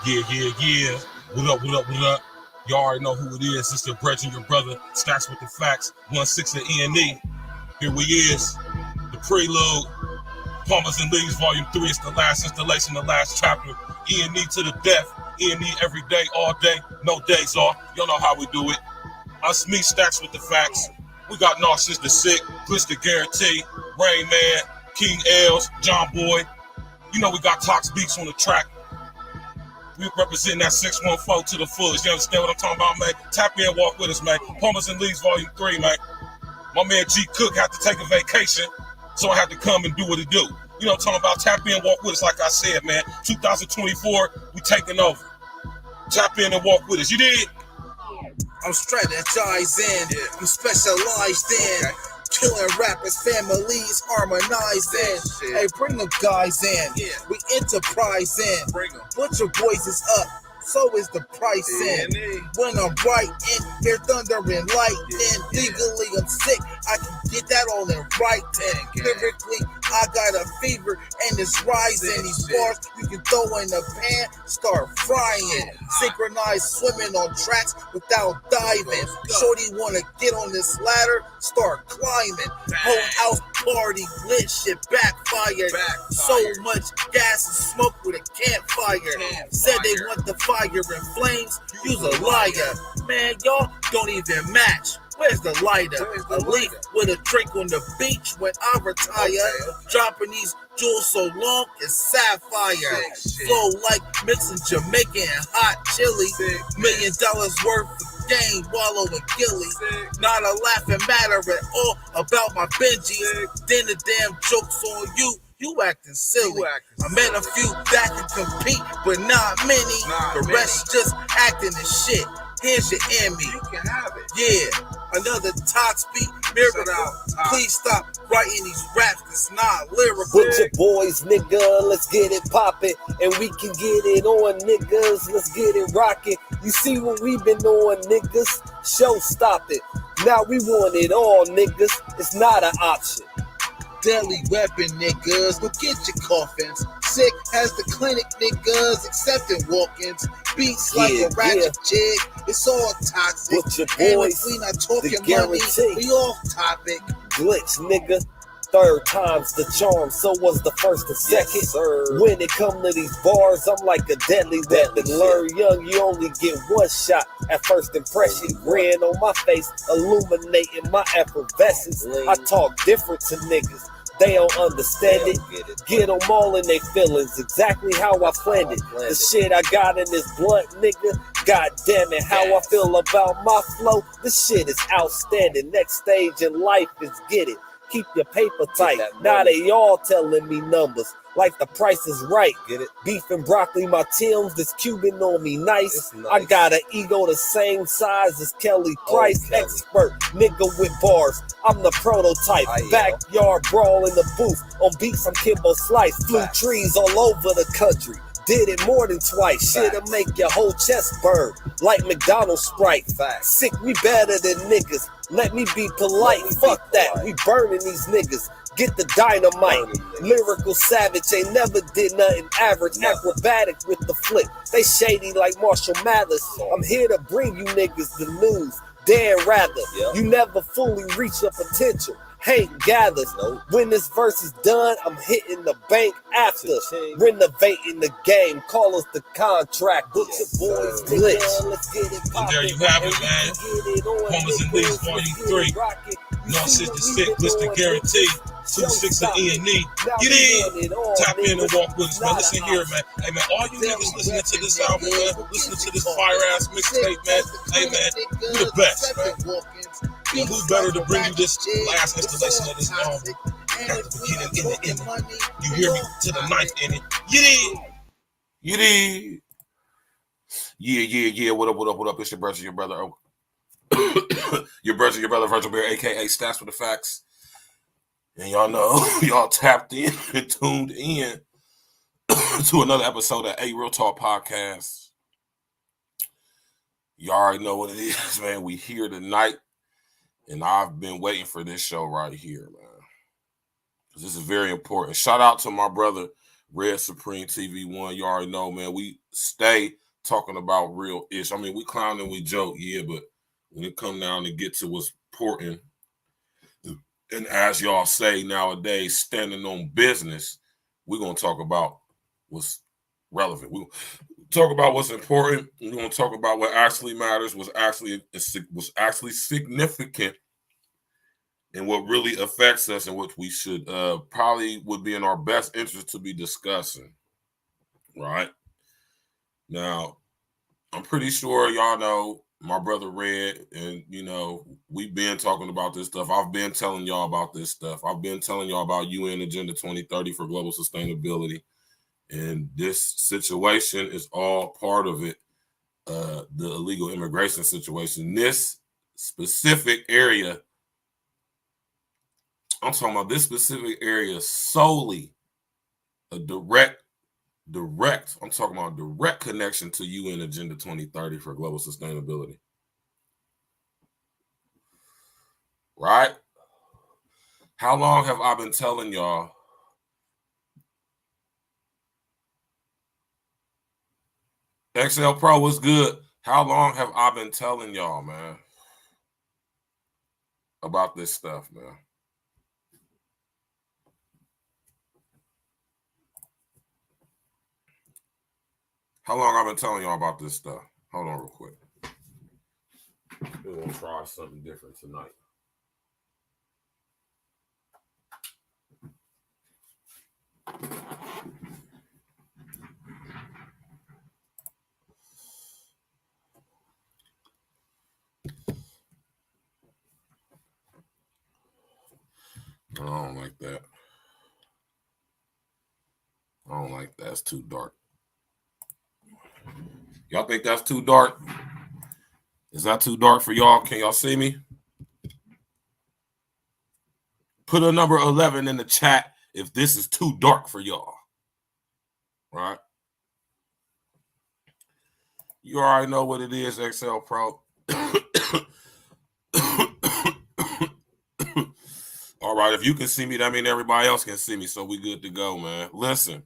Yeah. What up, what up, what up? You already know who it is. It's your brother and your brother. Stacks with the facts. 1/6 of E&E. Here we is. The prelude. Palmers and Leaves, Volume 3. It's the last installation, the last chapter. E&E to the death. E&E every day, all day. No days off. Y'all know how we do it. Us me, Stacks with the facts. We got Narcissus the Sick, Glitch the Guarantee, Rain Man, King Els, John Boy. You know we got Tox Beats on the track. We represent that 614 to the fullest. You understand what I'm talking about, man? Tap in, walk with us, man. Palmers and Leaves, Volume 3, man. My man G Cook had to take a vacation, so I had to come and do what he do. You know what I'm talking about? Tap in, walk with us, like I said, man. 2024, we taking over. Tap in and walk with us. You did? I'm strategized in, I'm specialized in killing rappers, families, harmonized in. Hey, bring them guys in. We enterprise in. Put your voices up. So is the price in. When I'm writing, hear thunder and lightning. Legally, I'm sick. I can get that all in writing. Lyrically, I got a fever and it's rising. These bars you can throw in the pan, start frying. Synchronized swimming on tracks without diving. Shorty wanna get on this ladder, start climbing. Whole house party, lit shit backfired. So much gas and smoke with a campfire. Said they want the fire and flames, use a liar. Man, y'all don't even match. Where's the lighter? A leaf with a drink on the beach when I retire. Dropping these jewels so long it's sapphire. Flow like mixing Jamaican and hot chili. $1 million worth of game, Wallow and Gilly. Not a laughing matter at all about my Benjis. Then the damn joke's on you. You acting silly. I met a few that can compete, but not many. The rest just acting and shit. Here's your Emmy. You can have it. Yeah, another Tox beat miracle. Please stop writing these raps. It's not lyrical. With your boys, nigga, let's get it poppin'. And we can get it on, niggas. Let's get it rockin'. You see what we been on, niggas? Show stop it. Now we want it all, niggas. It's not an option. Deadly weapon, niggas. Go get your coffins. Sick has the clinic, niggas. Accepting walk-ins. Beats like a ratchet jig. It's all toxic. With your And boys, if we not talking the money, guarantee. we off topic. Glitch, nigga. Third time's the charm, so was the first and second. When it come to these bars, I'm like a deadly weapon. Learn young, you only get one shot at first impression. Grin on my face, illuminating my effervescence. I talk different to niggas. They don't understand it. Get them all in their feelings, exactly how I planned it. The shit I got in this blunt, nigga. God damn it, how I feel about my flow. This shit is outstanding. Next stage in life is get it. Keep your paper tight. Now they all telling me numbers. Like the price is right. Get it? Beef and broccoli, my Tim's, this Cuban on me nice. I got an ego the same size as Kelly Price. Expert, nigga with bars. I'm the prototype. Backyard brawl in the booth. On beats, I'm Kimbo Slice. Flew trees all over the country. Did it more than twice. Shit'll make your whole chest burn. Like McDonald's Sprite. Sick, we better than niggas. Let me be polite. Fuck that. We burning these niggas. Get the dynamite. Lyrical savage. Ain't never did nothing average. Acrobatic with the flip. They shady like Marshall Mathers. I'm here to bring you niggas the news. Dan rather. You never fully reach your potential. Hate gathers. When this verse is done, I'm hitting the bank after. Renovating the game. Call us the contract. Book your boys, Glitch. Let's get it And there you have it, man. Palmers and Leaves, Volume 3. Narcissus the Sick, Glitch the Guarantee. 2/6 of E&E. Get in. Tap in and walk with us, man. Listen here, man. Hey, man, all you niggas listening to this album, man, listening to this fire-ass mixtape, man. Hey, man, we the best, man. And who better to bring you this last installation of this album? At the beginning, in the ending. You hear me? To the ninth inning. Get in. Get in. Yeah. What up? It's your brother, your brother. Your brother, Virgil Bear, a.k.a. Stats with the Facts. And y'all know, y'all tapped in and tuned in to another episode of A Real Talk Podcast. You already know what it is, man. We here tonight. And I've been waiting for this show right here, man. Because this is very important. Shout out to my brother, Red Supreme TV1. You already know, man. We stay talking about real ish. I mean, we clown and we joke, yeah, but when it come down to get to what's important, and as y'all say nowadays, standing on business, we're gonna talk about what's relevant. We talk about what's important. We're gonna talk about what actually matters, was actually significant, and what really affects us, and what we should probably would be in our best interest to be discussing. Right now, I'm pretty sure y'all know my brother Red, and we've been talking about this stuff. I've been telling y'all about this stuff. I've been telling y'all about UN Agenda 2030 for global sustainability, and this situation is all part of it. The illegal immigration situation. This specific area, I'm talking about this specific area solely a direct, I'm talking about direct connection to UN Agenda 2030 for global sustainability. Right? How long have I been telling y'all XL Pro was good? How long have I been telling y'all, man, about this stuff, man? How long I've been telling y'all about this stuff? Hold on real quick. We're going to try something different tonight. I don't like that. I don't like that. It's too dark. Y'all think that's too dark? Is that too dark for y'all? Can y'all see me? Put a number 11 in the chat if this is too dark for y'all. Right? You already know what it is, XL Pro. All right, if you can see me, that means everybody else can see me, so we good to go, man. Listen.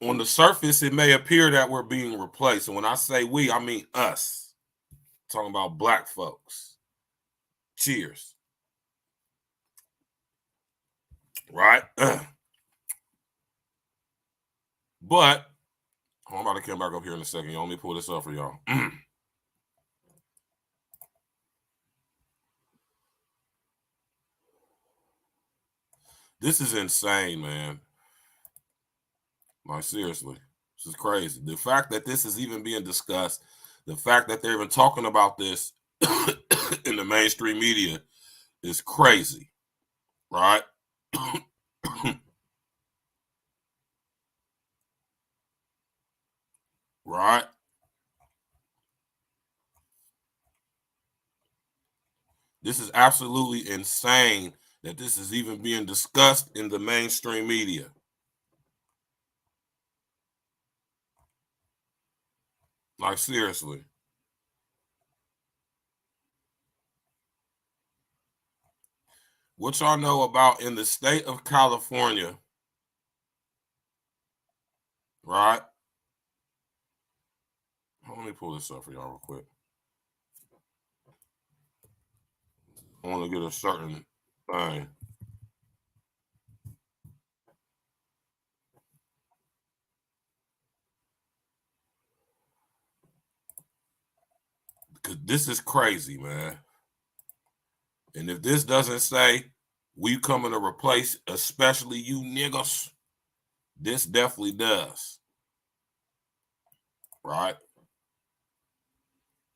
On the surface, it may appear that we're being replaced. And when I say we, I mean us. I'm talking about black folks. Cheers. Right? But, I'm about to come back up here in a second. Y'all, let me pull this up for y'all. This is insane, man. Like, seriously. This is crazy. The fact that this is even being discussed, the fact that they're even talking about this in the mainstream media is crazy. Right? Right? This is absolutely insane that this is even being discussed in the mainstream media. Like, seriously. What y'all know about in the state of California, right? Let me pull this up for y'all real quick. I want to get a certain thing. Because this is crazy, man. And if this doesn't say we coming to replace, especially you niggas, this definitely does. Right?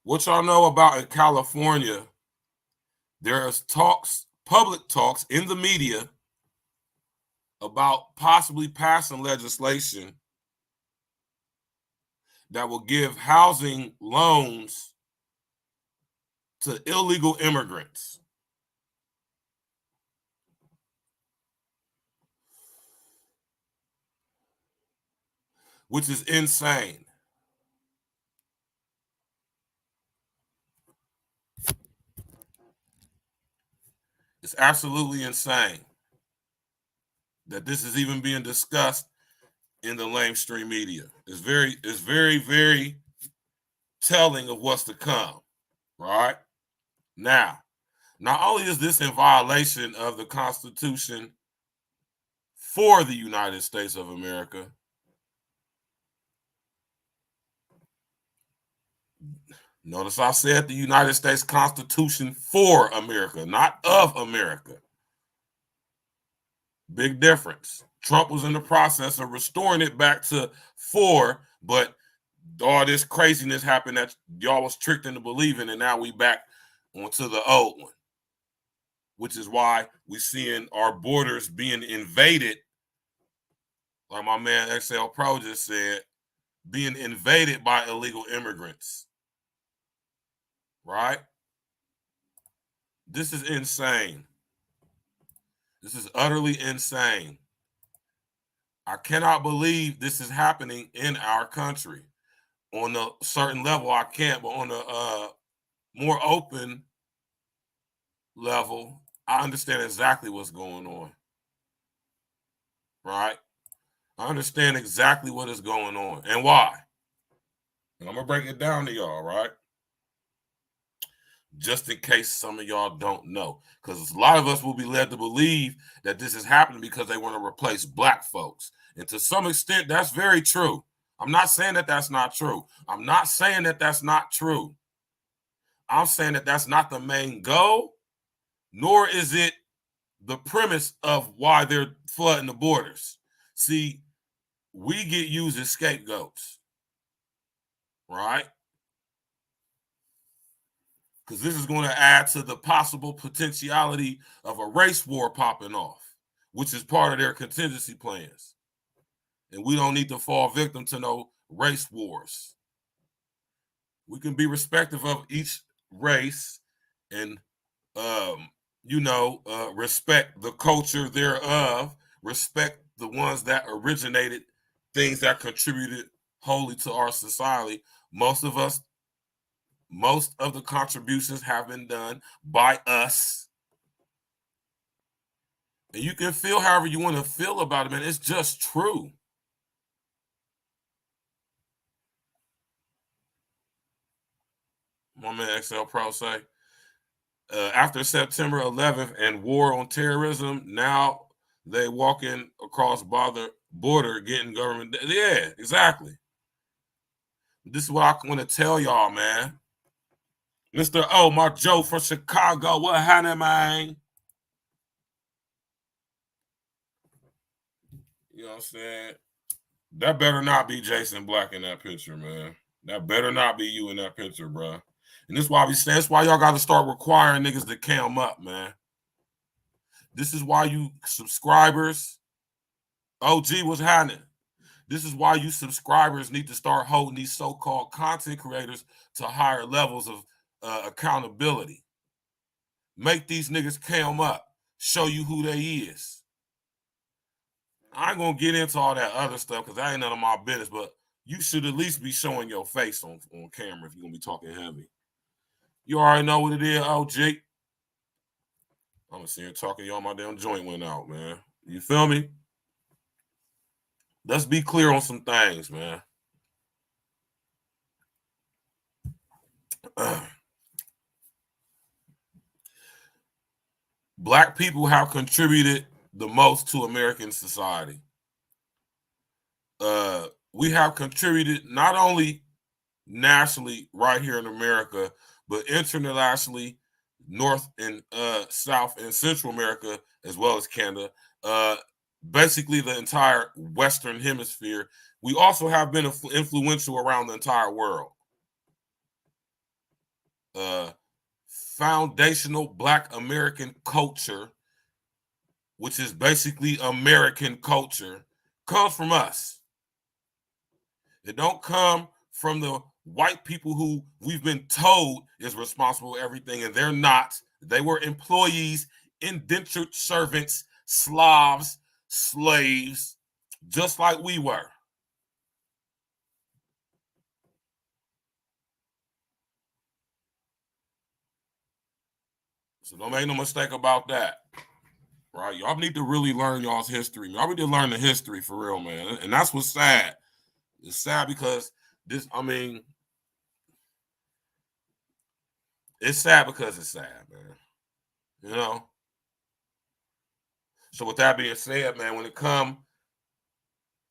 What y'all know about in California, there's talks, public talks in the media about possibly passing legislation that will give housing loans to illegal immigrants. Which is insane. It's absolutely insane that this is even being discussed in the mainstream media. It's very, very telling of what's to come, right? Now, not only is this in violation of the Constitution for the United States of America, notice I said the United States Constitution for America, not of America. Big difference. Trump was in the process of restoring it back to for, but all this craziness happened that y'all was tricked into believing, and now we back onto the old one, which is why we seeing our borders being invaded, like my man XL Pro just said, being invaded by illegal immigrants. Right? This is insane. This is utterly insane. I cannot believe this is happening in our country. On a certain level, I can't, but on a more open level, I understand exactly what's going on. Right? I understand exactly what is going on and why. And I'm going to break it down to y'all, right? Just in case some of y'all don't know. Because a lot of us will be led to believe that this is happening because they want to replace black folks. And to some extent, that's very true. I'm not saying that that's not true. I'm not saying that that's not true. I'm saying that that's not the main goal, nor is it the premise of why they're flooding the borders. See, we get used as scapegoats, right? Because this is going to add to the possible potentiality of a race war popping off, which is part of their contingency plans. And we don't need to fall victim to no race wars. We can be respectful of each race and, respect the culture thereof, respect the ones that originated things that contributed wholly to our society. Most of the contributions have been done by us. And you can feel however you want to feel about it, man. It's just true. My man XL Pro say, after September 11th and war on terrorism, now they walking across border getting government. Yeah, exactly. This is what I want to tell y'all, man. Mr. O, my Joe from Chicago, what happened, man? You know what I'm saying? That better not be Jason Black in that picture, man. That better not be you in that picture, bro. And this is why that's why y'all got to start requiring niggas to cam up, man. This is why you subscribers, OG was happening. This is why you subscribers need to start holding these so-called content creators to higher levels of accountability. Make these niggas cam up. Show you who they is. I ain't gonna get into all that other stuff because that ain't none of my business, but you should at least be showing your face on camera if you're gonna be talking heavy. You already know what it is, OG. I'm gonna sit here talking to y'all, my damn joint went out, man. You feel me? Let's be clear on some things, man. Black people have contributed the most to American society. We have contributed not only nationally right here in America, but internationally, North and South and Central America, as well as Canada, basically the entire Western Hemisphere. We also have been influential around the entire world. Foundational Black American culture, which is basically American culture, comes from us. It don't come from the white people who we've been told is responsible for everything, and they're not. They were employees, indentured servants, Slavs, slaves, just like we were. So don't make no mistake about that. Right? Y'all need to really learn y'all's history. Y'all need to learn the history for real, man. And that's what's sad. It's sad because it's sad because it's sad, man. You know? So with that being said, man, when it comes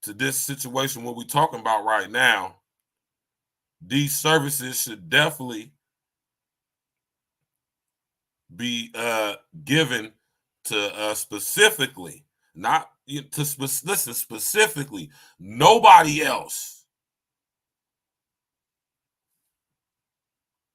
to this situation, what we're talking about right now, these services should definitely be given to specifically, not to listen specifically, nobody else.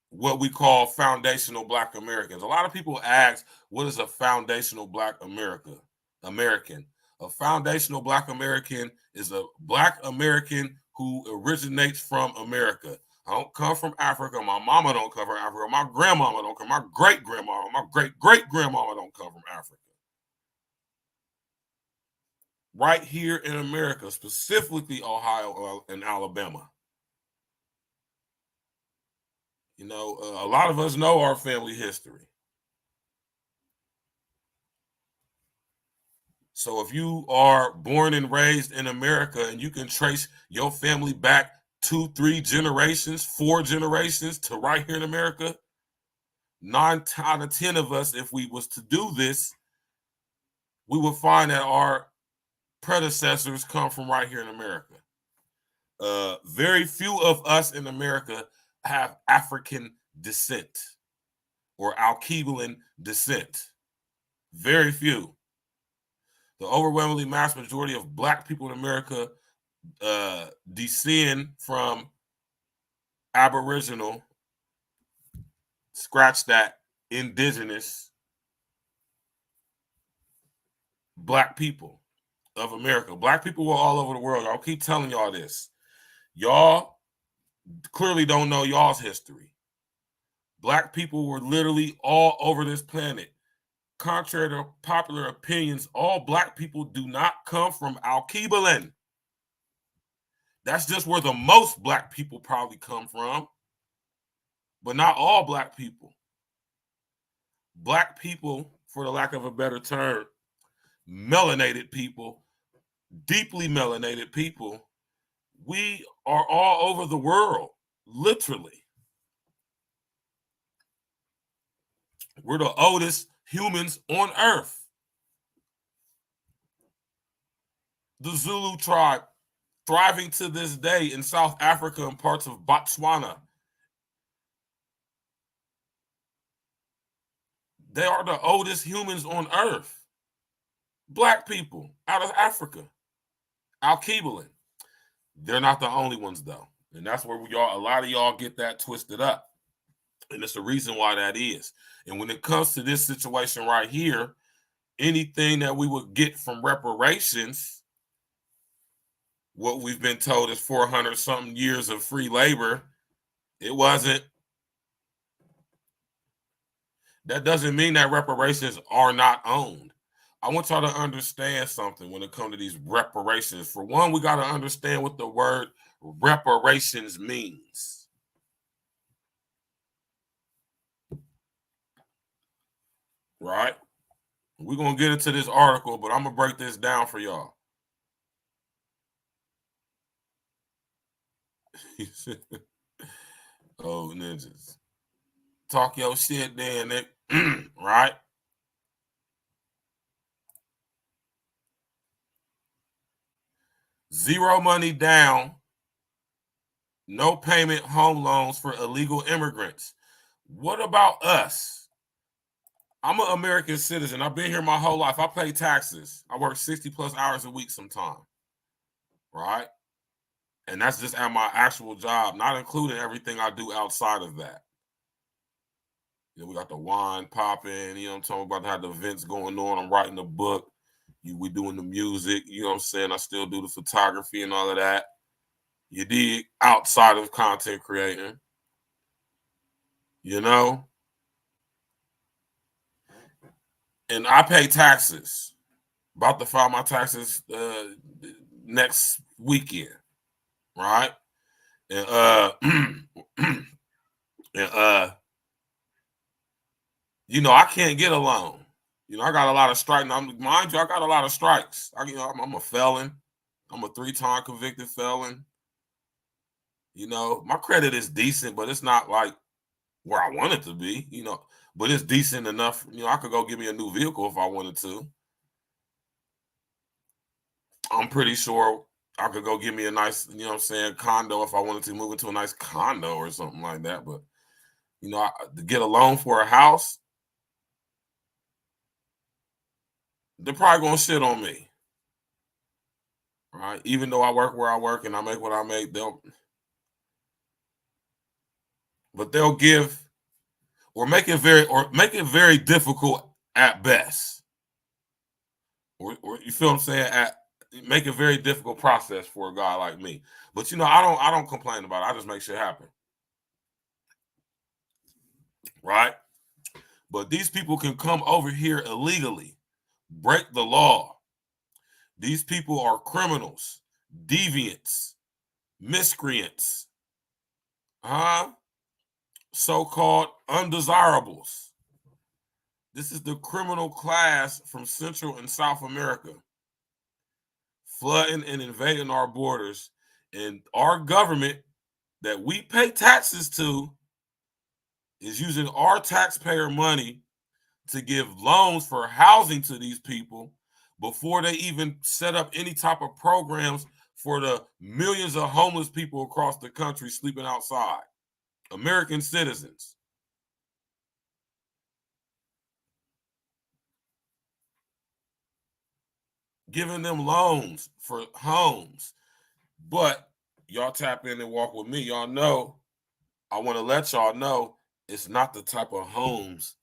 What we call foundational Black Americans. A lot of people ask, what is a foundational Black American? A foundational Black American is a Black American who originates from America. I don't come from Africa. My mama don't come from Africa. My grandmama don't come. My great-grandmama, my great-great-grandmama don't come from Africa. Right here in America, specifically Ohio and Alabama. You know, a lot of us know our family history. So if you are born and raised in America and you can trace your family back 2, 3 generations, 4 generations to right here in America, 9 out of 10 of us, if we was to do this, we would find that our predecessors come from right here in America. Very few of us in America have African descent or Alkebulan descent. Very few. The overwhelmingly mass majority of Black people in America descend from Aboriginal, scratch that, indigenous Black people of America. Black people were all over the world. I'll keep telling y'all this. Y'all clearly don't know y'all's history. Black people were literally all over this planet. Contrary to popular opinions, all Black people do not come from Alkebulan. That's just where the most Black people probably come from, but not all Black people. Black people, for the lack of a better term, melanated people, deeply melanated people, we are all over the world, literally. We're the oldest humans on Earth. The Zulu tribe, thriving to this day in South Africa and parts of Botswana. They are the oldest humans on Earth. Black people out of Africa. Alkebulan. They're not the only ones, though. And that's where a lot of y'all get that twisted up. And it's the reason why that is. And when it comes to this situation right here, anything that we would get from reparations, what we've been told is 400-something years of free labor, it wasn't. That doesn't mean that reparations are not owned. I want y'all to understand something when it comes to these reparations. For one, we got to understand what the word reparations means. Right? We're going to get into this article, but I'm going to break this down for y'all. Oh, ninjas. Talk your shit then, Nick. Right? Zero money down, no payment home loans for illegal immigrants. What about us? I'm an American citizen. I've been here my whole life. I pay taxes. I work 60 plus hours a week sometime. Right? And that's just at my actual job, not including everything I do outside of that. You know, we got the wine popping, you know what I'm talking about, have the events going on. I'm writing a book. We doing the music, you know what I'm saying? I still do the photography and all of that. You dig? Outside of content creating. You know? And I pay taxes. About to file my taxes next weekend. Right? And you know, I can't get a loan. You know, I got a lot of strikes. Mind you, I got a lot of strikes. I'm a felon. I'm a 3-time convicted felon. You know, my credit is decent, but it's not like where I want it to be, you know, but it's decent enough. You know, I could go get me a new vehicle if I wanted to. I'm pretty sure I could go get me a nice, you know what I'm saying, condo if I wanted to move into a nice condo or something like that. But, you know, to get a loan for a house, they're probably going to shit on me. Right? Even though I work where I work and I make what I make, they'll give or make it very difficult at best. Or you feel what I'm saying? Make a very difficult process for a guy like me. But you know, I don't complain about it. I just make shit happen. Right? But these people can come over here illegally, break the law. These people are criminals, deviants, miscreants, so-called undesirables. This is the criminal class from Central and South America, flooding and invading our borders, and our government that we pay taxes to is using our taxpayer money to give loans for housing to these people before they even set up any type of programs for the millions of homeless people across the country sleeping outside, American citizens. Giving them loans for homes. But y'all tap in and walk with me. Y'all know, I want to let y'all know it's not the type of homes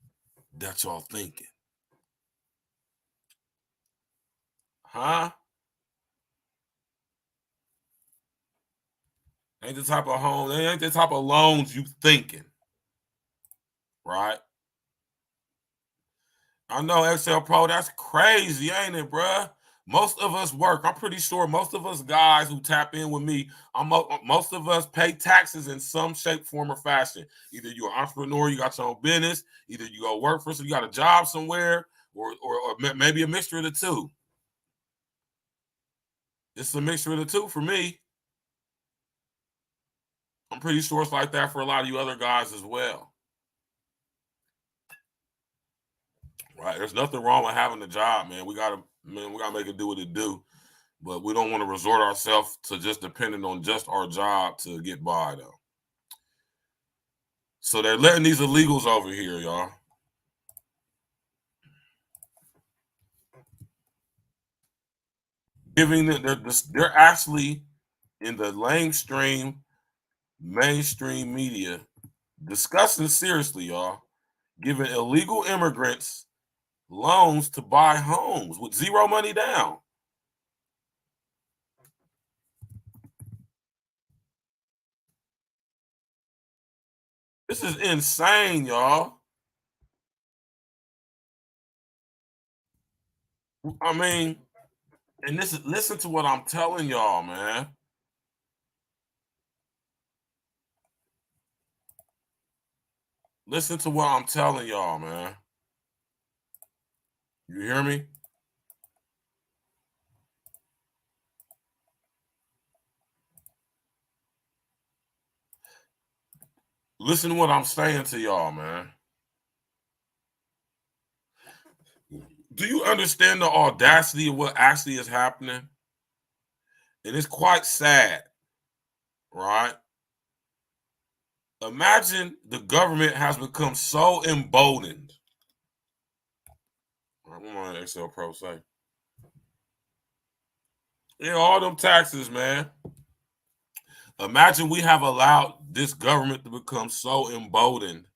that y'all thinking. Huh? Ain't the type of home, they ain't the type of loans you thinking. Right? I know XL Pro, that's crazy, ain't it, bruh? Most of us work. I'm pretty sure most of us guys who tap in with me, most of us pay taxes in some shape, form, or fashion. Either you're an entrepreneur, you got your own business, either you go work for, so you got a job somewhere, or maybe a mixture of the two. It's a mixture of the two for me. I'm pretty sure it's like that for a lot of you other guys as well. Right? There's nothing wrong with having a job, man. We gotta make it do what it do. But we don't want to resort ourselves to just depending on just our job to get by, though. So they're letting these illegals over here, y'all. Giving them, they're actually in the mainstream media discussing seriously, y'all, giving illegal immigrants loans to buy homes with zero money down. This is insane, y'all. I mean, and listen to what I'm telling y'all, man. Listen to what I'm telling y'all, man. You hear me? Listen to what I'm saying to y'all, man. Do you understand the audacity of what actually is happening? And it's quite sad, right? Imagine the government has become so emboldened. What my XL Pro say? Yeah, all them taxes, man. Imagine we have allowed this government to become so emboldened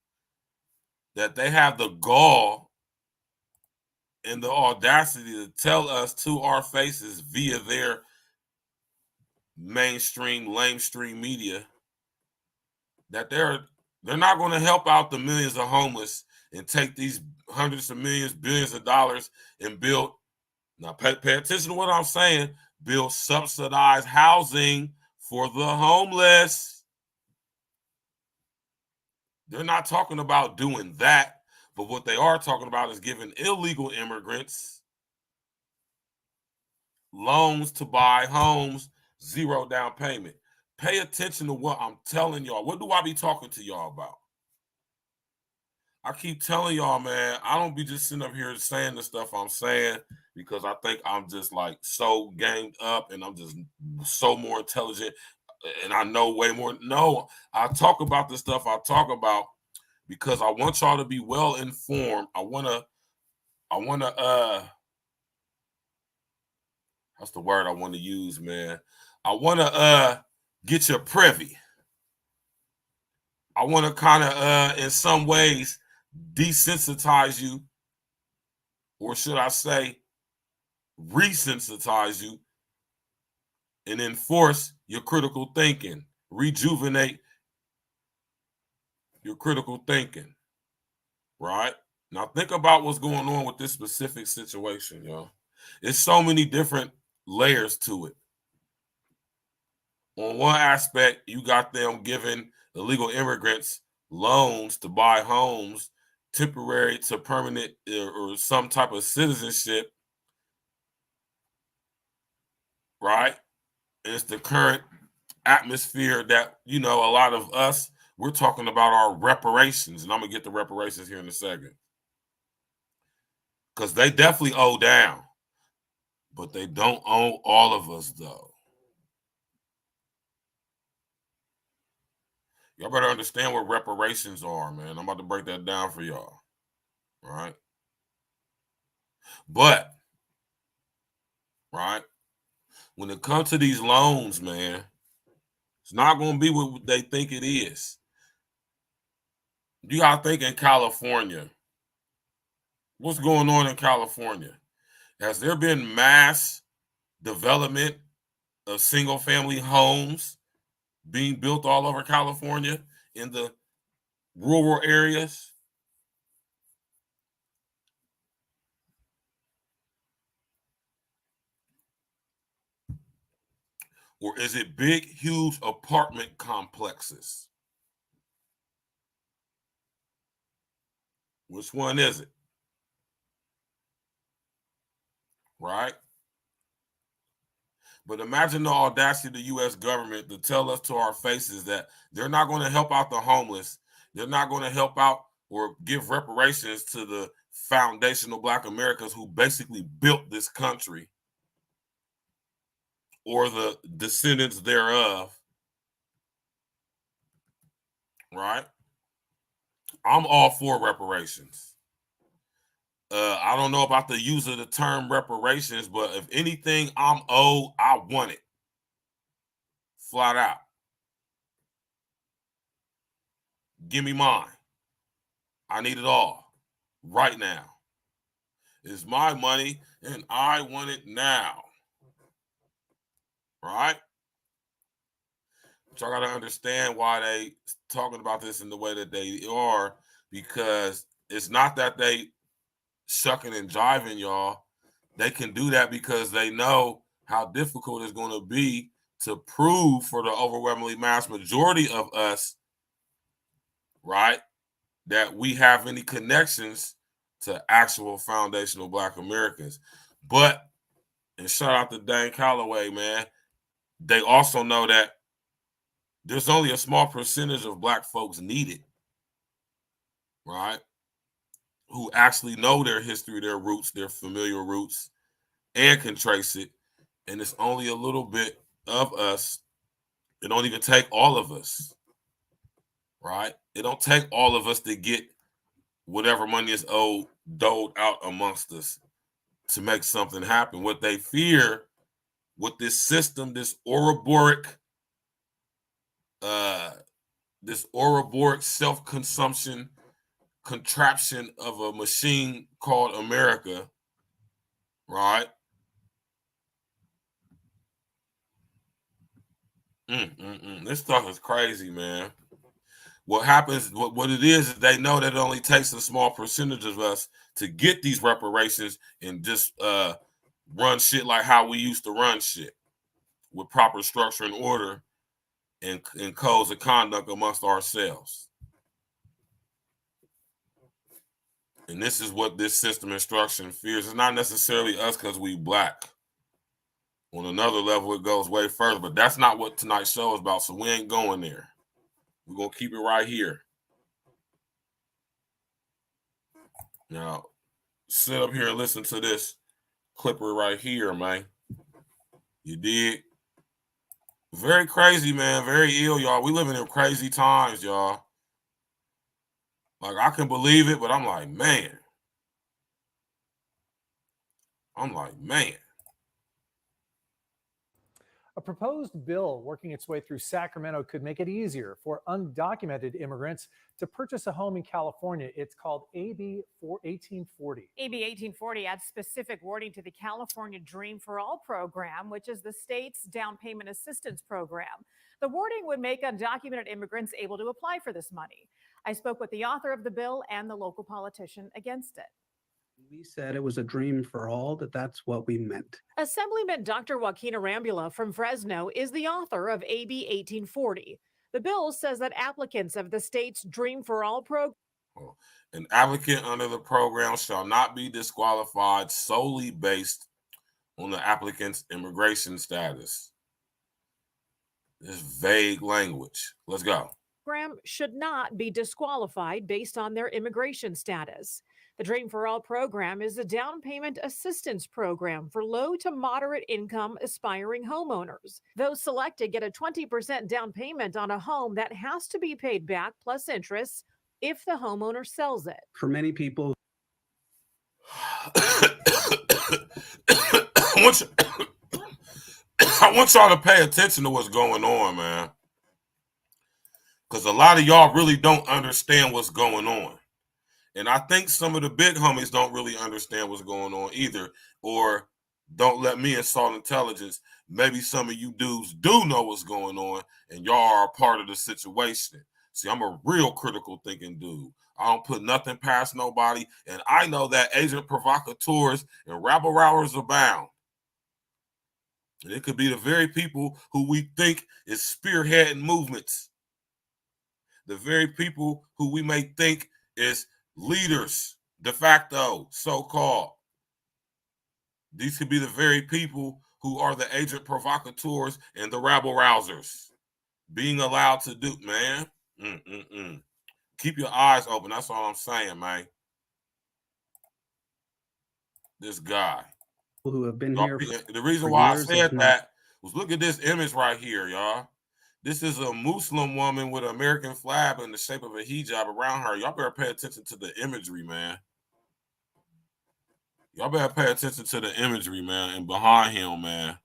that they have the gall and the audacity to tell us to our faces via their lamestream media that they're not going to help out the millions of homeless and take these hundreds of millions, billions of dollars and build. Now, pay attention to what I'm saying. Build subsidized housing for the homeless. They're not talking about doing that, But what they are talking about is giving illegal immigrants loans to buy homes, 0 down payment. Pay attention to what I'm telling y'all. What do I be talking to y'all about? I keep telling y'all, man, I don't be just sitting up here saying the stuff I'm saying because I think I'm just like so gamed up and I'm just so more intelligent and I know way more. No, I talk about the stuff I talk about because I want y'all to be well informed. I wanna that's the word I want to use, man. I wanna get you privy. I wanna kind of in some ways desensitize you, or should I say resensitize you, and enforce your critical thinking, rejuvenate your critical thinking, right? Now think about what's going on with this specific situation, y'all. There's so many different layers to it. On one aspect, you got them giving illegal immigrants loans to buy homes, temporary to permanent or some type of citizenship, right? And it's the current atmosphere that, you know, a lot of us, we're talking about our reparations. And I'm going to get the reparations here in a second. Because they definitely owe down. But they don't owe all of us, though. Y'all better understand what reparations are, man. I'm about to break that down for y'all. All right? But, right, when it comes to these loans, man, it's not going to be what they think it is. You got to think in California. What's going on in California? Has there been mass development of single-family homes being built all over California in the rural areas? Or is it big, huge apartment complexes? Which one is it? Right? But imagine the audacity of the U.S. government to tell us to our faces that they're not going to help out the homeless. They're not going to help out or give reparations to the foundational Black Americans who basically built this country or the descendants thereof. Right? I'm all for reparations. I don't know about the use of the term reparations, but if anything I'm owed, I want it. Flat out. Give me mine. I need it all. Right now. It's my money, and I want it now. Right? But y'all got to understand why they talking about this in the way that they are, because it's not that they shucking and jiving, y'all. They can do that because they know how difficult it's going to be to prove for the overwhelmingly mass majority of us, right, that we have any connections to actual foundational Black Americans. But, and shout out to Dane Calloway, man, they also know that there's only a small percentage of Black folks needed, right, who actually know their history, their roots, their familiar roots, and can trace it. And it's only a little bit of us. It don't even take all of us, right? It don't take all of us to get whatever money is owed doled out amongst us to make something happen. What they fear with this system, this Ouroboros self-consumption contraption of a machine called America, right? This stuff is crazy, man. What happens, what it is they know that it only takes a small percentage of us to get these reparations and just run shit like how we used to run shit with proper structure and order and codes of conduct amongst ourselves. And this is what this system instruction fears. It's not necessarily us because we black. On another level, it goes way further, but that's not what tonight's show is about, so we ain't going there. We're going to keep it right here. Now, sit up here and listen to this clipper right here, man. You dig? Very crazy, man. Very ill, y'all. We living in crazy times, y'all. Like, I can believe it, but I'm like, man. A proposed bill working its way through Sacramento could make it easier for undocumented immigrants to purchase a home in California. It's called AB 1840. AB 1840 adds specific wording to the California Dream for All program, which is the state's down payment assistance program. The wording would make undocumented immigrants able to apply for this money. I spoke with the author of the bill and the local politician against it. We said it was a dream for all, that's what we meant. Assemblyman Dr. Joaquin Arambula from Fresno is the author of AB 1840. The bill says that applicants of the state's Dream for All program. An applicant under the program shall not be disqualified solely based on the applicant's immigration status. This vague language. Let's go. Program should not be disqualified based on their immigration status. The Dream for All program is a down payment assistance program for low to moderate income aspiring homeowners. Those selected get a 20% down payment on a home that has to be paid back plus interest if the homeowner sells it. For many people, I want y'all to pay attention to what's going on, man. Because a lot of y'all really don't understand what's going on. And I think some of the big homies don't really understand what's going on either, or don't let me insult intelligence. Maybe some of you dudes do know what's going on, and y'all are a part of the situation. See, I'm a real critical thinking dude. I don't put nothing past nobody, and I know that agent provocateurs and rabble-rousers abound. And it could be the very people who we think is spearheading movements. The very people who we may think is leaders, de facto, so-called. These could be the very people who are the agent provocateurs and the rabble-rousers. Being allowed to do, man. Keep your eyes open. That's all I'm saying, man. This guy. Who have been here the reason why I said that was look at this image right here, y'all. This is a Muslim woman with an American flag in the shape of a hijab around her. Y'all better pay attention to the imagery, man. Y'all better pay attention to the imagery, man, and behind him, man.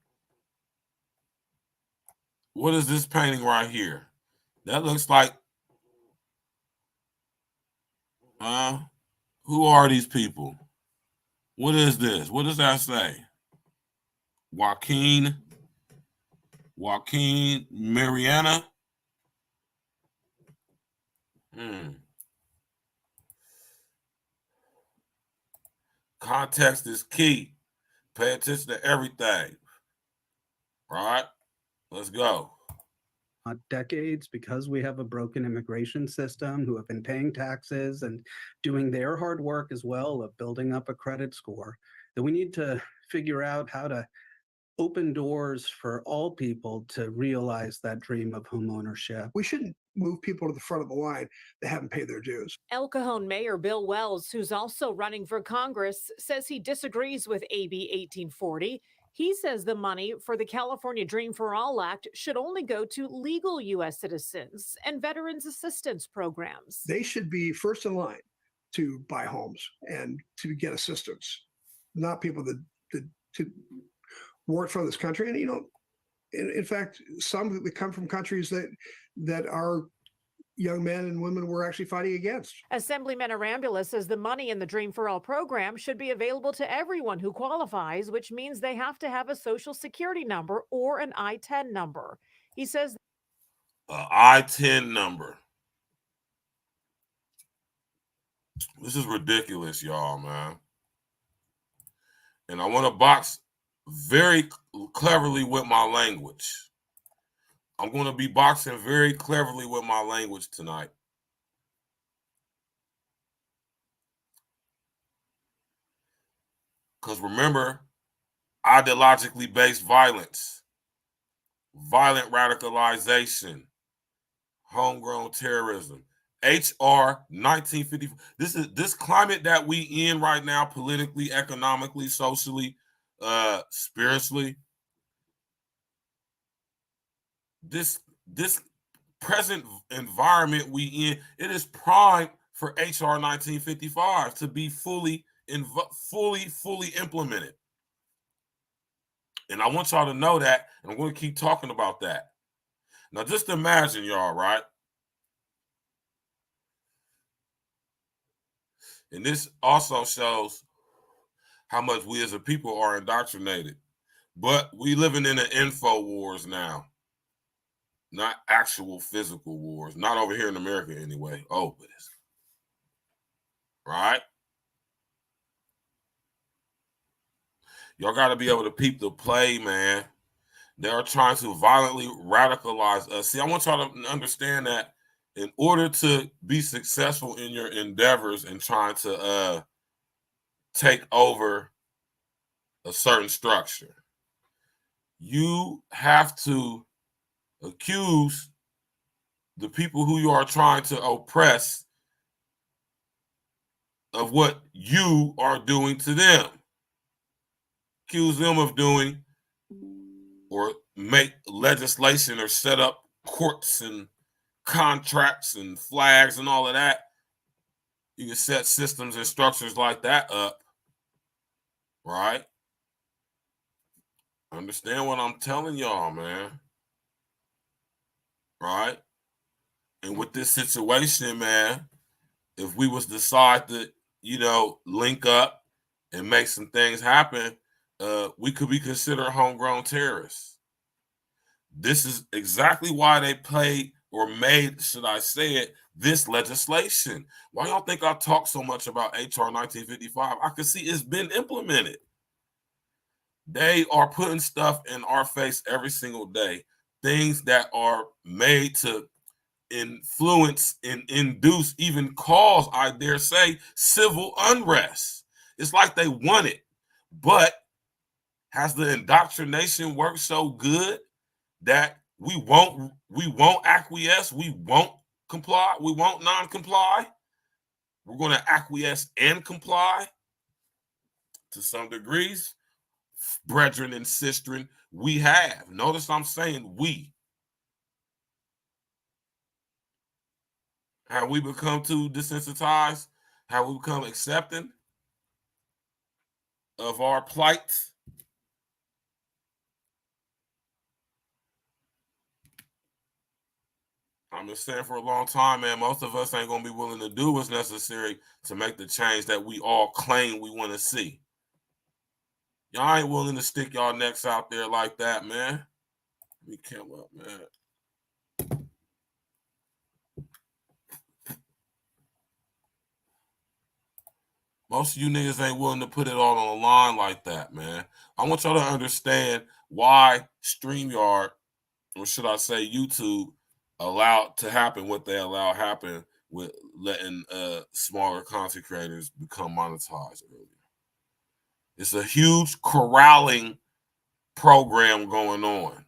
What is this painting right here? That looks like, who are these people? What is this? What does that say? Joaquin Mariana. Context is key. Pay attention to everything. Right? Let's go. Decades, because we have a broken immigration system, who have been paying taxes and doing their hard work as well of building up a credit score, that we need to figure out how to open doors for all people to realize that dream of homeownership. We shouldn't move people to the front of the line that haven't paid their dues. El Cajon Mayor Bill Wells, who's also running for Congress, says he disagrees with AB 1840. He says the money for the California Dream for All Act should only go to legal U.S. citizens and veterans assistance programs. They should be first in line to buy homes and to get assistance, not people that work for this country. And, you know, in fact, some that come from countries that our young men and women were actually fighting against. Assemblyman Arambula says the money in the Dream for All program should be available to everyone who qualifies, which means they have to have a social security number or an I-10 number. He says I-10 number. This is ridiculous, y'all, man. And I want to box very cleverly with my language. I'm going to be boxing very cleverly with my language tonight. Because remember, ideologically based violence, violent radicalization, homegrown terrorism. HR 1954. This climate that we in right now, politically, economically, socially, spiritually. This present environment we in, it is prime for HR 1955 to be fully implemented. And I want y'all to know that, and I'm going to keep talking about that. Now, just imagine, y'all, right? And this also shows how much we as a people are indoctrinated. But we living in an info wars now, not actual physical wars. Not over here in America anyway. Oh, but it's right. Y'all got to be able to peep the play, man. They are trying to violently radicalize us. See, I want y'all to understand that in order to be successful in your endeavors and trying to take over a certain structure, you have to accuse the people who you are trying to oppress of what you are doing to them. Accuse them of doing or make legislation or set up courts and contracts and flags and all of that. You can set systems and structures like that up, right? Understand what I'm telling y'all, man. Right? And with this situation, man, if we was decide to, link up and make some things happen, we could be considered homegrown terrorists. This is exactly why they played or made, should I say it, this legislation. Why y'all think I talk so much about HR 1955? I can see it's been implemented. They are putting stuff in our face every single day, things that are made to influence and induce, even cause, I dare say, civil unrest. It's like they want it, but has the indoctrination worked so good that we won't acquiesce, we won't comply, we won't non-comply? We're going to acquiesce and comply to some degrees. Brethren and sistren, we have. Notice I'm saying we. Have we become too desensitized? Have we become accepting of our plight? I'm just saying, for a long time, man, most of us ain't going to be willing to do what's necessary to make the change that we all claim we want to see. Y'all ain't willing to stick y'all necks out there like that, man. Let me come up, man. Most of you niggas ain't willing to put it all on the line like that, man. I want y'all to understand why StreamYard, or should I say YouTube, allowed to happen what they allow happen with letting smaller content creators become monetized earlier. It's a huge corralling program going on.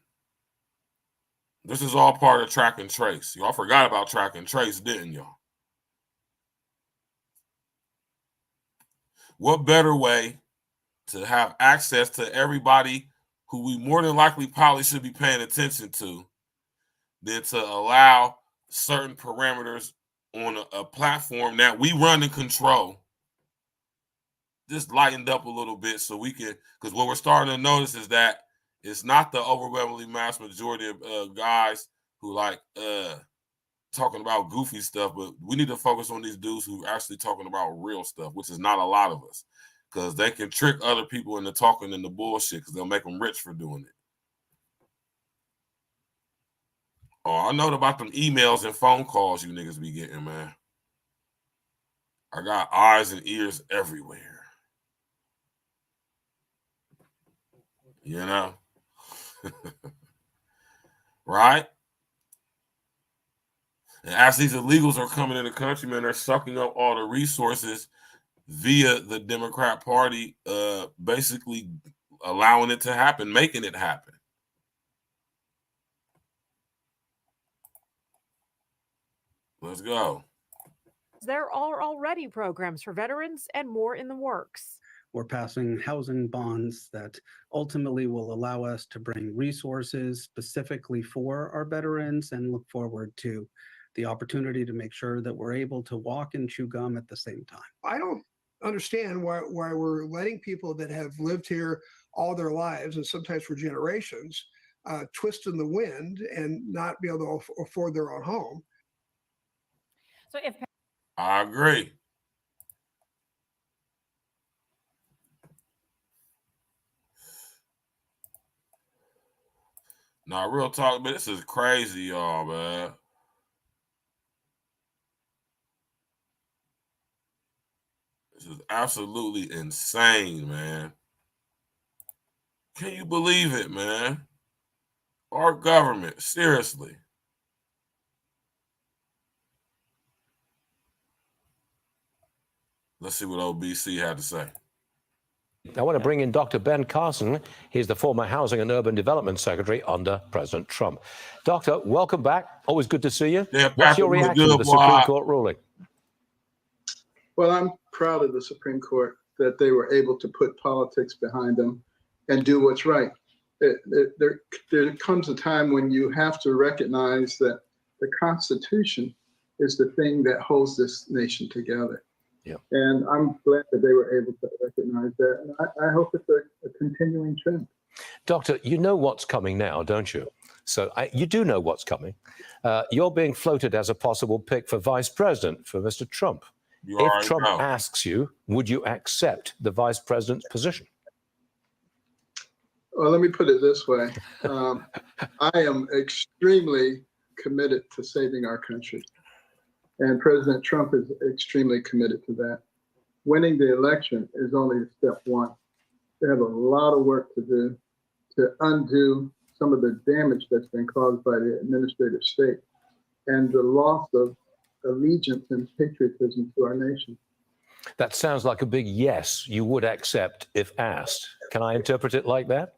This is all part of track and trace. Y'all forgot about track and trace, didn't y'all? What better way to have access to everybody who we more than likely probably should be paying attention to than to allow certain parameters on a platform that we run and control just lightened up a little bit so we can, because what we're starting to notice is that it's not the overwhelmingly mass majority of guys who like talking about goofy stuff, but we need to focus on these dudes who are actually talking about real stuff, which is not a lot of us, because they can trick other people into talking in the bullshit because they'll make them rich for doing it. Oh, I know about them emails and phone calls you niggas be getting, man. I got eyes and ears everywhere. You know? Right? And as these illegals are coming in the country, man, they're sucking up all the resources. via the Democrat Party basically allowing it to happen, making it happen. Let's go. There are already programs for veterans and more in the works. We're passing housing bonds that ultimately will allow us to bring resources specifically for our veterans and look forward to the opportunity to make sure that we're able to walk and chew gum at the same time. I don't understand why we're letting people that have lived here all their lives and sometimes for generations twist in the wind and not be able to afford their own home. So if I agree. Now, real talk, but this is crazy, y'all, man. This is absolutely insane, man. Can you believe it, man? Our government, seriously. Let's see what OBC had to say. I want to bring in Dr. Ben Carson. He's the former Housing and Urban Development Secretary under President Trump. Doctor, welcome back. Always good to see you. Yeah, what's your reaction to the Supreme Court ruling? Well, I'm proud of the Supreme Court that they were able to put politics behind them and do what's right. There comes a time when you have to recognize that the Constitution is the thing that holds this nation together. Yeah. And I'm glad that they were able to recognize that. And I hope it's a continuing trend. Doctor, you know what's coming now, don't you? So you do know what's coming. You're being floated as a possible pick for vice president for Mr. Trump. If Trump asks you, would you accept the vice president's position? Well, let me put it this way. I am extremely committed to saving our country. And President Trump is extremely committed to that. Winning the election is only step one. They have a lot of work to do to undo some of the damage that's been caused by the administrative state and the loss of allegiance and patriotism to our nation. That sounds like a big yes, you would accept if asked. Can I interpret it like that?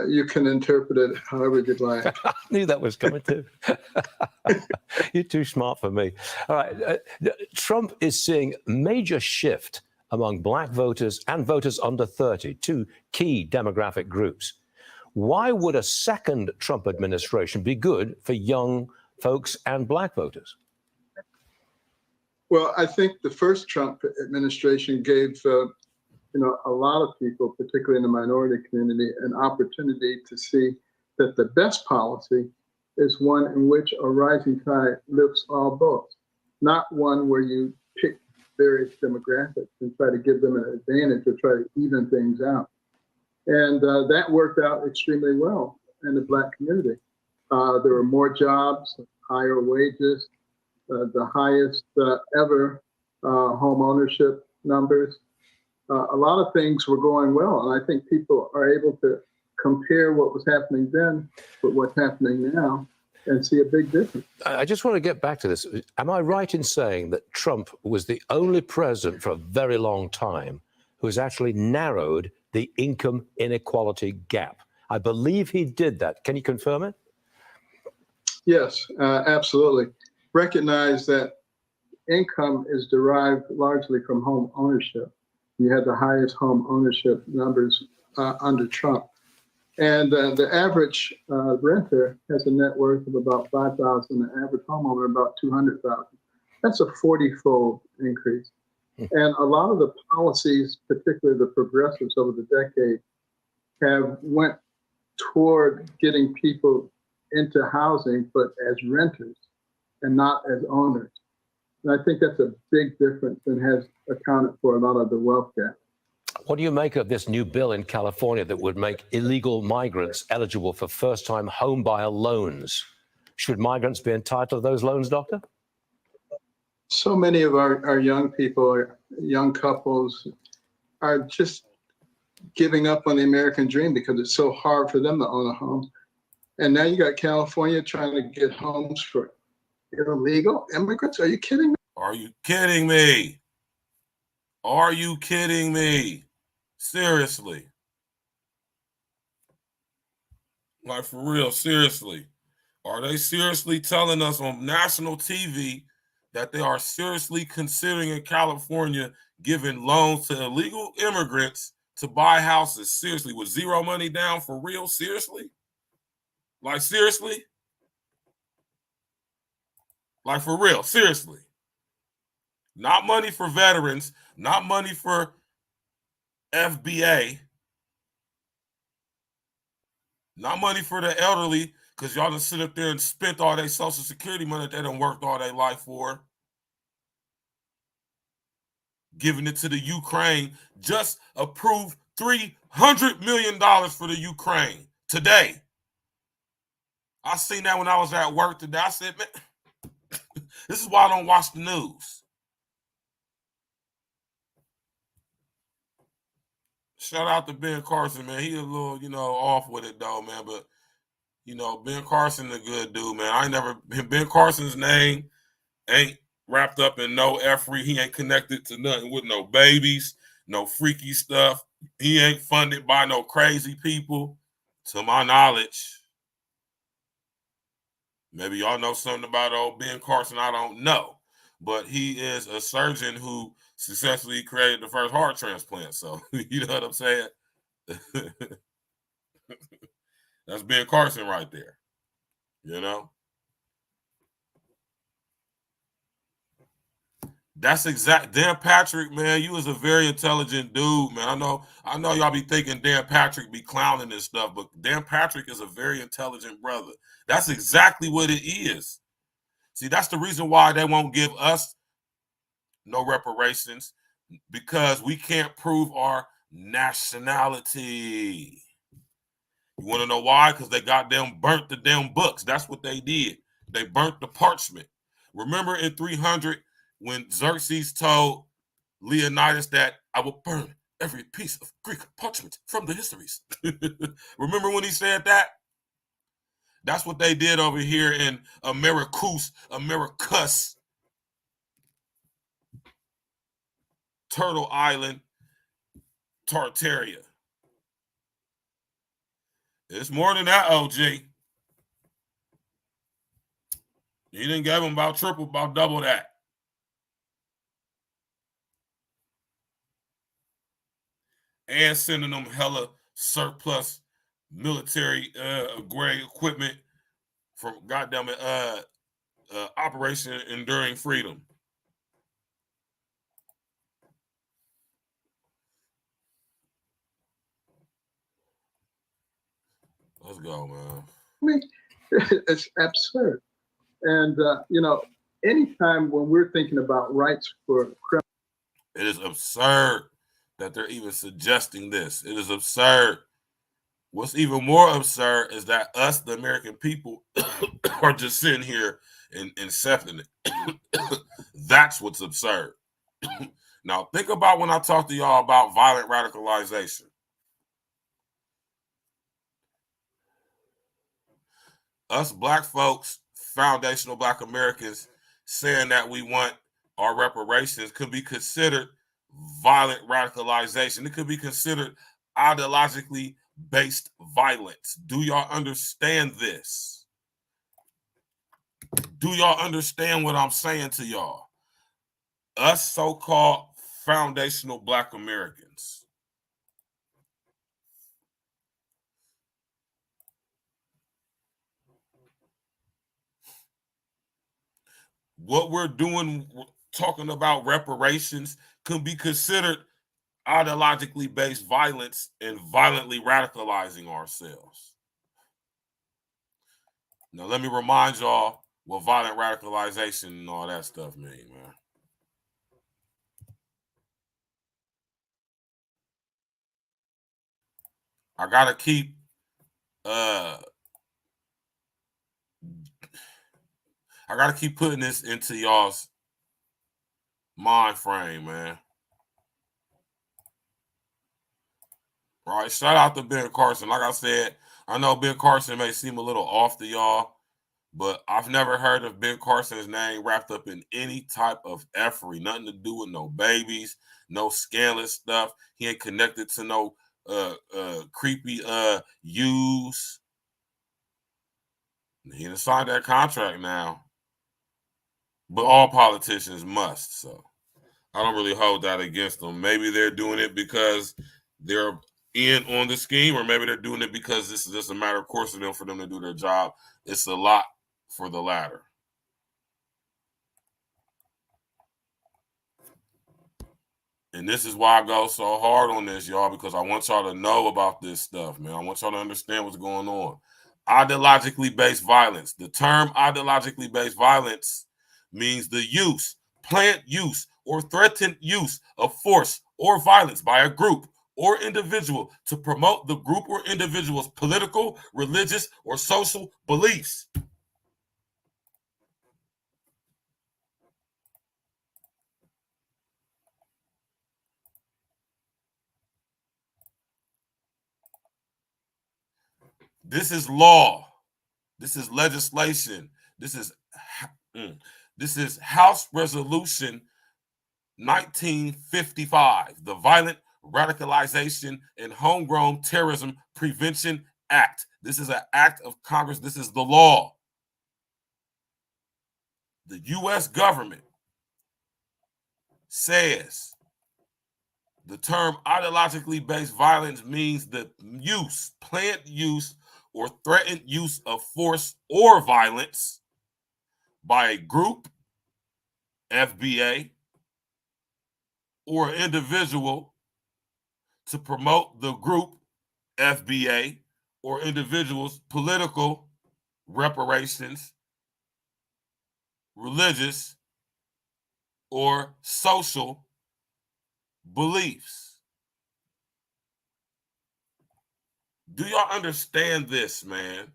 You can interpret it however you'd like. I knew that was coming too. You're too smart for me. All right. Trump is seeing major shift among black voters and voters under 30, two key demographic groups. Why would a second Trump administration be good for young folks and black voters? Well, I think the first Trump administration gave a lot of people, particularly in the minority community, an opportunity to see that the best policy is one in which a rising tide lifts all boats, not one where you pick various demographics and try to give them an advantage or try to even things out. And that worked out extremely well in the black community. There were more jobs, higher wages, the highest ever home ownership numbers. A lot of things were going well, and I think people are able to compare what was happening then with what's happening now and see a big difference. I just want to get back to this. Am I right in saying that Trump was the only president for a very long time who has actually narrowed the income inequality gap? I believe he did that. Can you confirm it? Yes, absolutely. Recognize that income is derived largely from home ownership. You had the highest home ownership numbers under Trump. And the average renter has a net worth of about $5,000, the average homeowner about $200,000. That's a 40-fold increase. And a lot of the policies, particularly the progressives over the decade, have went toward getting people into housing, but as renters and not as owners. And I think that's a big difference and has accounted for a lot of the wealth gap. What do you make of this new bill in California that would make illegal migrants eligible for first-time home buyer loans? Should migrants be entitled to those loans, Doctor? So many of our young people, young couples, are just giving up on the American dream because it's so hard for them to own a home. And now you got California trying to get homes for illegal immigrants. Are you kidding me? Are you kidding me? Are you kidding me? Seriously. Like, for real, seriously. Are they seriously telling us on national TV that they are seriously considering in California giving loans to illegal immigrants to buy houses? Seriously, with zero money down, for real? Seriously? Like, seriously? Like, for real? Seriously? Not money for veterans, not money for FBA, not money for the elderly, because y'all done sit up there and spent all their Social Security money that they done worked all their life for. Giving it to the Ukraine. Just approved $300 million for the Ukraine today. I seen that when I was at work today. I said, man, this is why I don't watch the news. Shout out to Ben Carson, man. He a little, off with it though, man. But, Ben Carson a good dude, man. Ben Carson's name ain't wrapped up in no effery. He ain't connected to nothing with no babies, no freaky stuff. He ain't funded by no crazy people, to my knowledge. Maybe y'all know something about old Ben Carson I don't know. But he is a surgeon who successfully created the first heart transplant. So, you know what I'm saying? That's Ben Carson right there. That's exact. Dan Patrick, man, you was a very intelligent dude, man. I know y'all be thinking Dan Patrick be clowning and stuff, but Dan Patrick is a very intelligent brother. That's exactly what it is. See, that's the reason why they won't give us no reparations, because we can't prove our nationality. You want to know why? Because they goddamn burnt the damn books. That's what they did. They burnt the parchment. Remember in 300 when Xerxes told Leonidas that I will burn every piece of Greek parchment from the histories. Remember when he said that? That's what they did over here in Americus, Turtle Island, Tartaria. It's more than that, OG. You didn't give them about double that. And sending them hella surplus military grade equipment from goddamn Operation Enduring Freedom. Let's go, man. I mean, it's absurd. And, anytime when we're thinking about rights for criminals, it is absurd that they're even suggesting this. It is absurd. What's even more absurd is that us, the American people, are just sitting here and accepting it. That's what's absurd. Now, think about when I talk to y'all about violent radicalization. Us black folks, foundational black Americans, saying that we want our reparations could be considered violent radicalization. It could be considered ideologically based violence. Do y'all understand this? Do y'all understand what I'm saying to y'all? Us so-called foundational black Americans. What we're doing, talking about reparations, could be considered ideologically based violence and violently radicalizing ourselves. Now, let me remind y'all what violent radicalization and all that stuff mean, man. I gotta keep putting this into y'all's mind frame, man. All right, shout out to Ben Carson. Like I said, I know Ben Carson may seem a little off to y'all, But I've never heard of Ben Carson's name wrapped up in any type of effery. Nothing to do with no babies, no scandalous stuff. He ain't connected to no creepy U's. He done signed that contract now. But all politicians must. So I don't really hold that against them. Maybe they're doing it because they're in on the scheme, or maybe they're doing it because this is just a matter of course for them to do their job. It's a lot for the latter. And this is why I go so hard on this, y'all, because I want y'all to know about this stuff, man. I want y'all to understand what's going on. Ideologically based violence. The term ideologically based violence means the use, planned use, or threatened use of force or violence by a group or individual to promote the group or individual's political, religious, or social beliefs. This is law. This is legislation. This is House Resolution 1955, the Violent Radicalization and Homegrown Terrorism Prevention Act. This is an act of Congress. This is the law. The U.S. government says the term ideologically based violence means the use, planned use, or threatened use of force or violence by a group, FBA, or an individual to promote the group, FBA, or individuals' political, reparations, religious, or social beliefs. Do y'all understand this, man?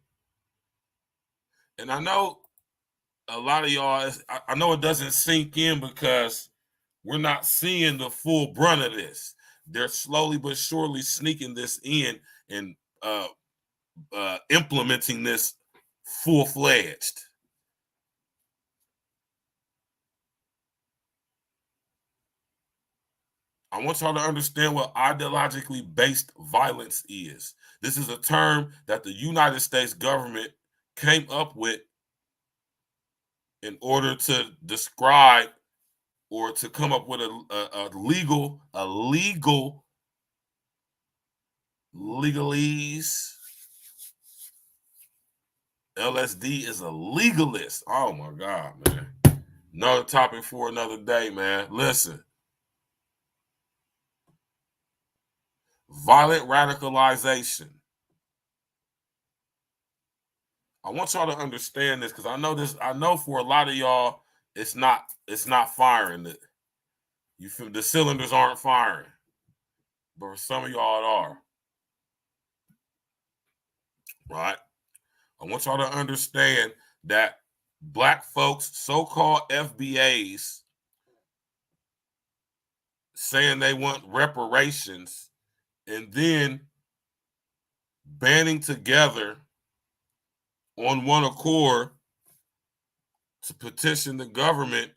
And I know a lot of y'all, I know it doesn't sink in because we're not seeing the full brunt of this. They're slowly but surely sneaking this in and implementing this full-fledged. I want y'all to understand what ideologically based violence is. This is a term that the United States government came up with in order to describe or to come up with a legalese. LSD is a legalist. Oh my God, man. Another topic for another day, man. Listen. Violent radicalization. I want y'all to understand this because I know for a lot of y'all, it's not firing. You feel the cylinders aren't firing. But for some of y'all it are. Right? I want y'all to understand that Black folks, so-called FBAs, saying they want reparations and then banding together on one accord to petition the government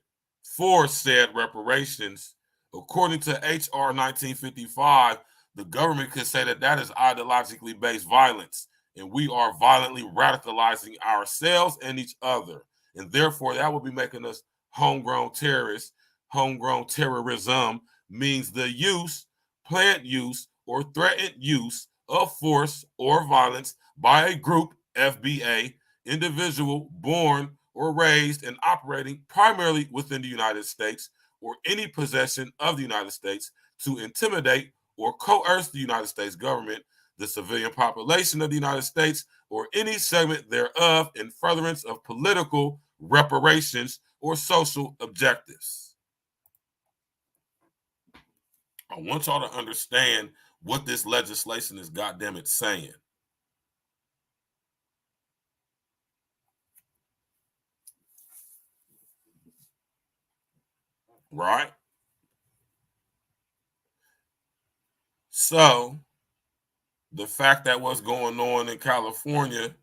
for said reparations. According to H.R. 1955, the government could say that that is ideologically based violence, and we are violently radicalizing ourselves and each other. And therefore, that would be making us homegrown terrorists. Homegrown terrorism means the use, planned use, or threatened use of force or violence by a group, FBA, individual born or raised and operating primarily within the United States or any possession of the United States to intimidate or coerce the United States government, the civilian population of the United States, or any segment thereof in furtherance of political reparations or social objectives. I want y'all to understand what this legislation is goddamn it saying. Right? So, the fact that what's going on in California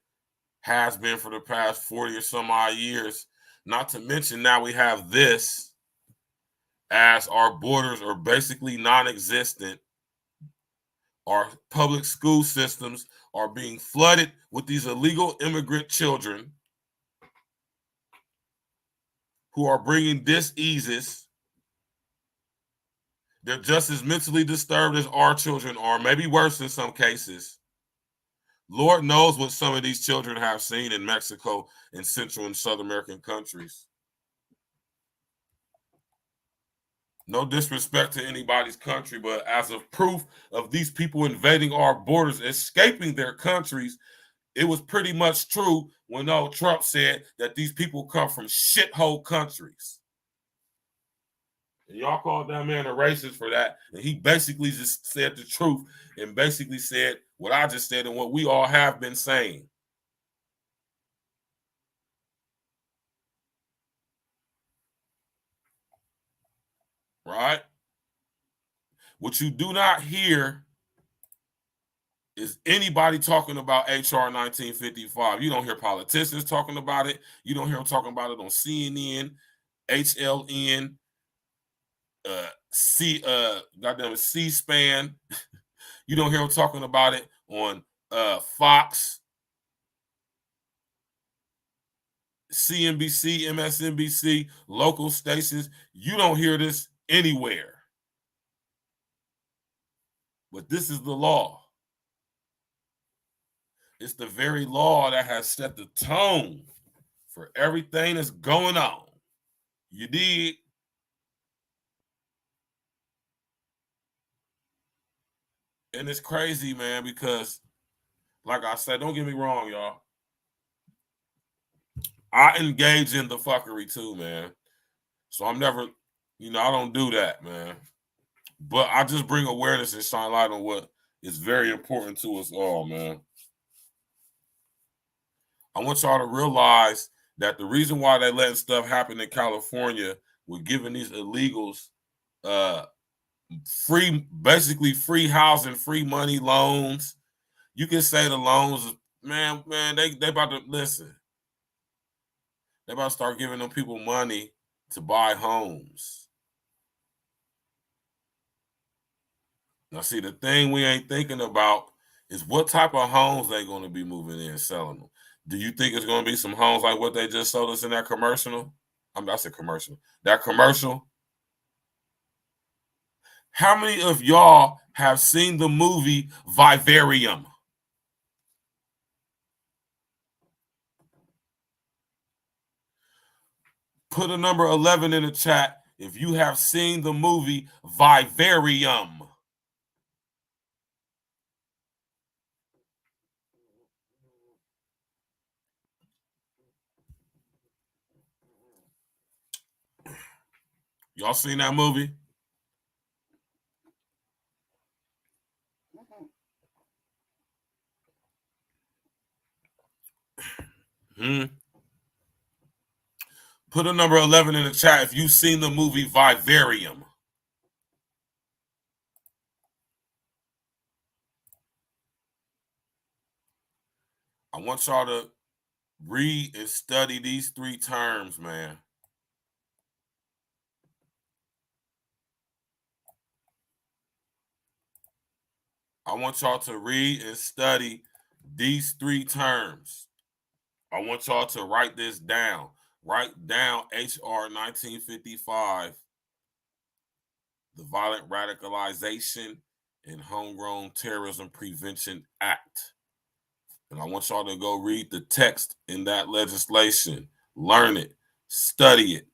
has been for the past 40 or some odd years. Not to mention now we have this, as our borders are basically non-existent. Our public school systems are being flooded with these illegal immigrant children who are bringing diseases. They're just as mentally disturbed as our children are, maybe worse in some cases. Lord knows what some of these children have seen in Mexico and Central and South American countries. No disrespect to anybody's country, but as of proof of these people invading our borders, escaping their countries, it was pretty much true when old Trump said that these people come from shithole countries. And y'all called that man a racist for that. And he basically just said the truth and basically said what I just said and what we all have been saying. Right? What you do not hear is anybody talking about HR 1955. You don't hear politicians talking about it. You don't hear them talking about it on CNN, HLN, C-SPAN. You don't hear them talking about it on Fox, CNBC, MSNBC, local stations. You don't hear this anywhere. But this is the law. It's the very law that has set the tone for everything that's going on. You dig? And it's crazy, man, because, like I said, don't get me wrong, y'all. I engage in the fuckery too, man. So I'm never, I don't do that, man. But I just bring awareness and shine light on what is very important to us all, man. I want y'all to realize that the reason why they letting stuff happen in California with giving these illegals basically free housing, free money loans. You can say the loans, man, they about to listen. They about to start giving them people money to buy homes. Now, see, the thing we ain't thinking about is what type of homes they going to be moving in and selling them. Do you think it's going to be some homes like what they just sold us in that commercial? That's a commercial. That commercial. How many of y'all have seen the movie Vivarium? Put a number 11 in the chat if you have seen the movie Vivarium. Y'all seen that movie? Put a number 11 in the chat if you've seen the movie Vivarium. I want y'all to read and study these three terms, man. I want y'all to read and study these three terms. I want y'all to write this down. Write down HR 1955, the Violent Radicalization and Homegrown Terrorism Prevention Act. And I want y'all to go read the text in that legislation. Learn it. Study it.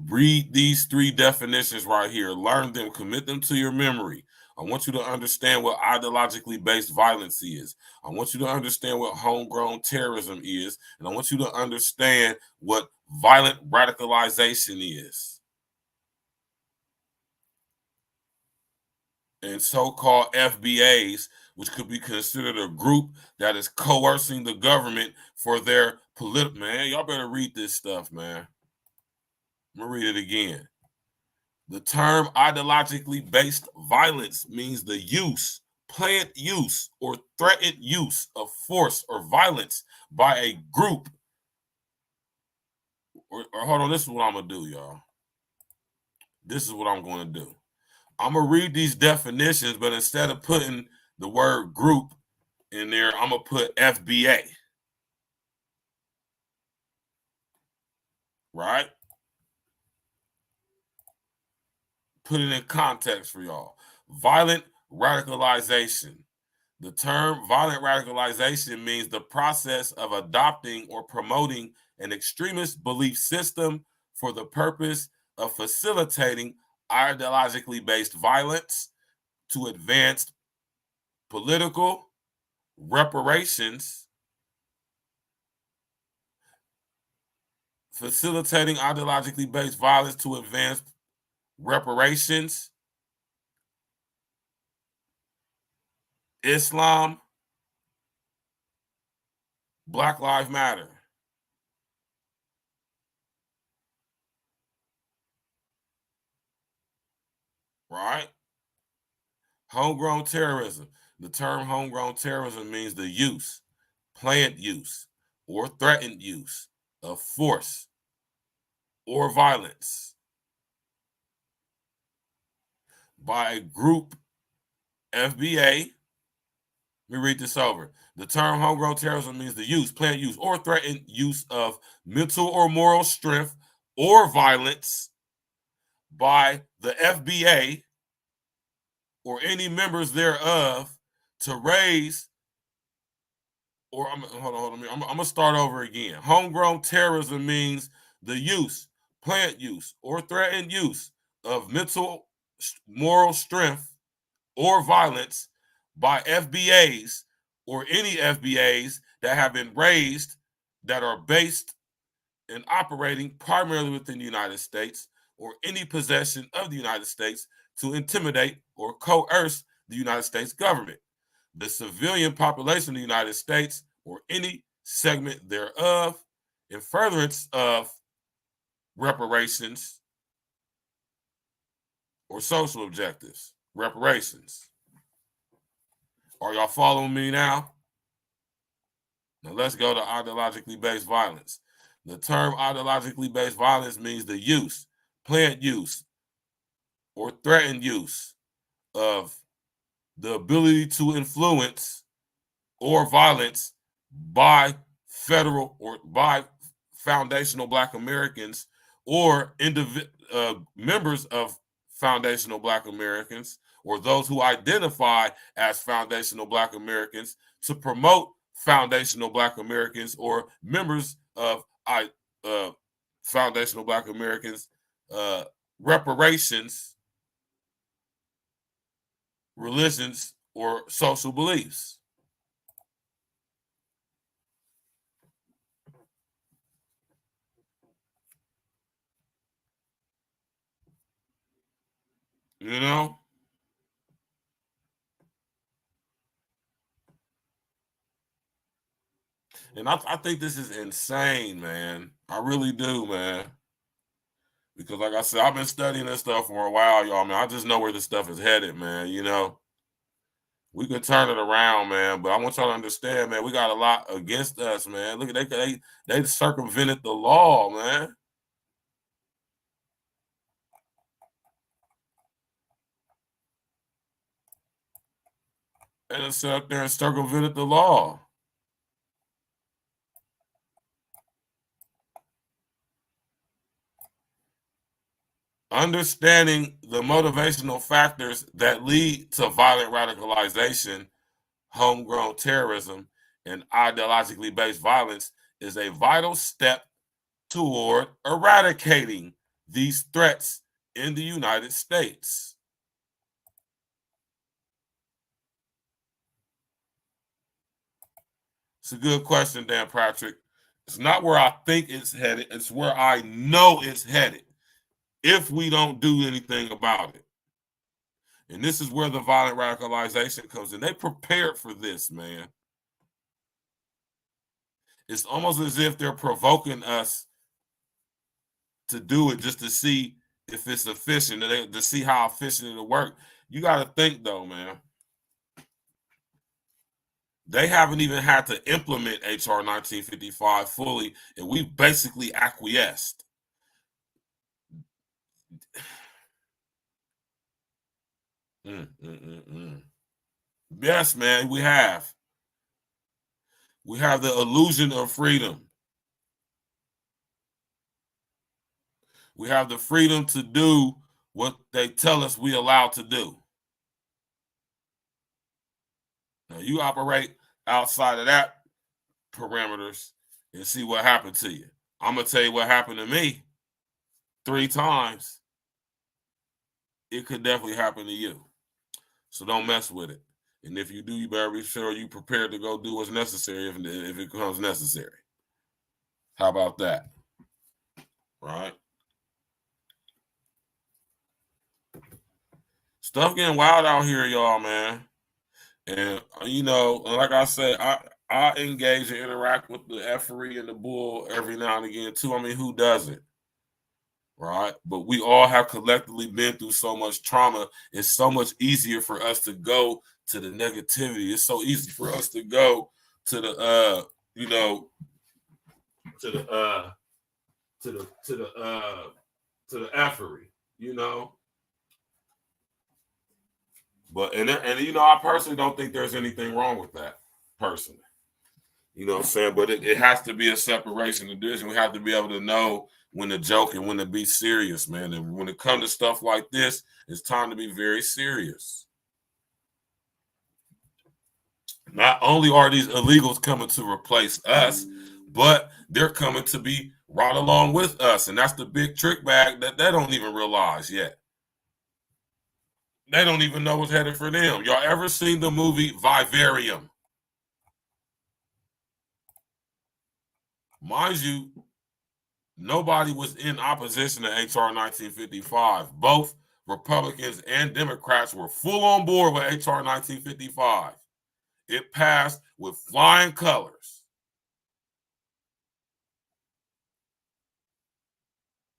Read these three definitions right here. Learn them. Commit them to your memory. I want you to understand what ideologically based violence is. I want you to understand what homegrown terrorism is. And I want you to understand what violent radicalization is. And so-called FBAs, which could be considered a group that is coercing the government for their political. Man, y'all better read this stuff, man. I'm going to read it again. The term ideologically based violence means the use, planned use or threatened use of force or violence by a group. Or hold on, this is what I'm going to do, y'all. This is what I'm going to do. I'm going to read these definitions, but instead of putting the word group in there, I'm going to put FBA. Right? Put it in context for y'all. Violent radicalization. The term violent radicalization means the process of adopting or promoting an extremist belief system for the purpose of facilitating ideologically based violence to advance political reparations, facilitating ideologically based violence to advance reparations, Islam, Black Lives Matter. Right? Homegrown terrorism. The term homegrown terrorism means the use, planned use, or threatened use of force or violence by a group, FBA. Let me read this over. The term homegrown terrorism means the use, planned use, or threatened use of mental or moral strength or violence by the FBA or any members thereof to raise, or hold on. I'm going to start over again. Homegrown terrorism means the use, planned use, or threatened use of mental, moral strength or violence by FBAs or any FBAs that have been raised that are based and operating primarily within the United States or any possession of the United States to intimidate or coerce the United States government, the civilian population of the United States, or any segment thereof, in furtherance of reparations or social objectives. Reparations. Are y'all following me now? Now let's go to ideologically based violence. The term ideologically based violence means the use, planned use, or threatened use of the ability to influence or violence by federal or by foundational Black Americans or members of foundational Black Americans or those who identify as foundational Black Americans to promote foundational Black Americans or members of foundational Black Americans reparations, religions, or social beliefs. You know? And I think this is insane, man. I really do, man. Because like I said, I've been studying this stuff for a while, y'all, man. I just know where this stuff is headed, man, you know? We can turn it around, man, but I want y'all to understand, man, we got a lot against us, man. Look at they circumvented the law, man. They just sat up there and circumvented the law. Understanding the motivational factors that lead to violent radicalization, homegrown terrorism, and ideologically based violence is a vital step toward eradicating these threats in the United States. It's a good question, Dan Patrick. It's not where I think it's headed. It's where I know it's headed if we don't do anything about it. And this is where the violent radicalization comes in. They prepared for this, man. It's almost as if they're provoking us to do it just to see if it's efficient, to see how efficient it'll work. You got to think, though, man. They haven't even had to implement HR 1955 fully, and we basically acquiesced. Yes, man, we have. We have the illusion of freedom. We have the freedom to do what they tell us we allowed to do. Now, you operate outside of that parameters and see what happened to you. I'm going to tell you what happened to me 3 times. It could definitely happen to you. So don't mess with it. And if you do, you better be sure you're prepared to go do what's necessary if it becomes necessary. How about that? Right? Stuff getting wild out here, y'all, man. And, you know, like I said, I engage and interact with the effery and the bull every now and again, too. I mean, who doesn't? Right? But we all have collectively been through so much trauma. It's so much easier for us to go to the negativity. It's so easy for us to go to the you know, to the effery, you know. But and you know, I personally don't think there's anything wrong with that, personally. You know what I'm saying? But it has to be a separation of division. We have to be able to know when to joke and when to be serious, man. And when it comes to stuff like this, it's time to be very serious. Not only are these illegals coming to replace us, but they're coming to be right along with us. And that's the big trick bag that they don't even realize yet. They don't even know what's headed for them. Y'all ever seen the movie Vivarium? Mind you, nobody was in opposition to HR 1955. Both Republicans and Democrats were full on board with HR 1955. It passed with flying colors.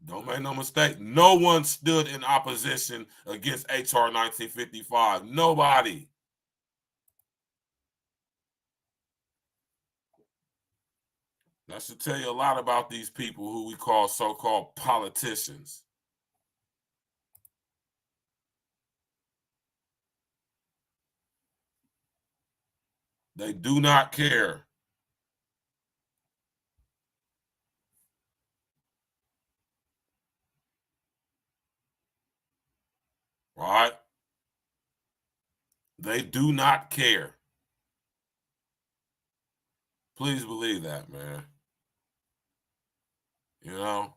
Don't make no mistake. No one stood in opposition against HR 1955. Nobody. That should tell you a lot about these people who we call so-called politicians. They do not care. Right? They do not care. Please believe that, man. You know?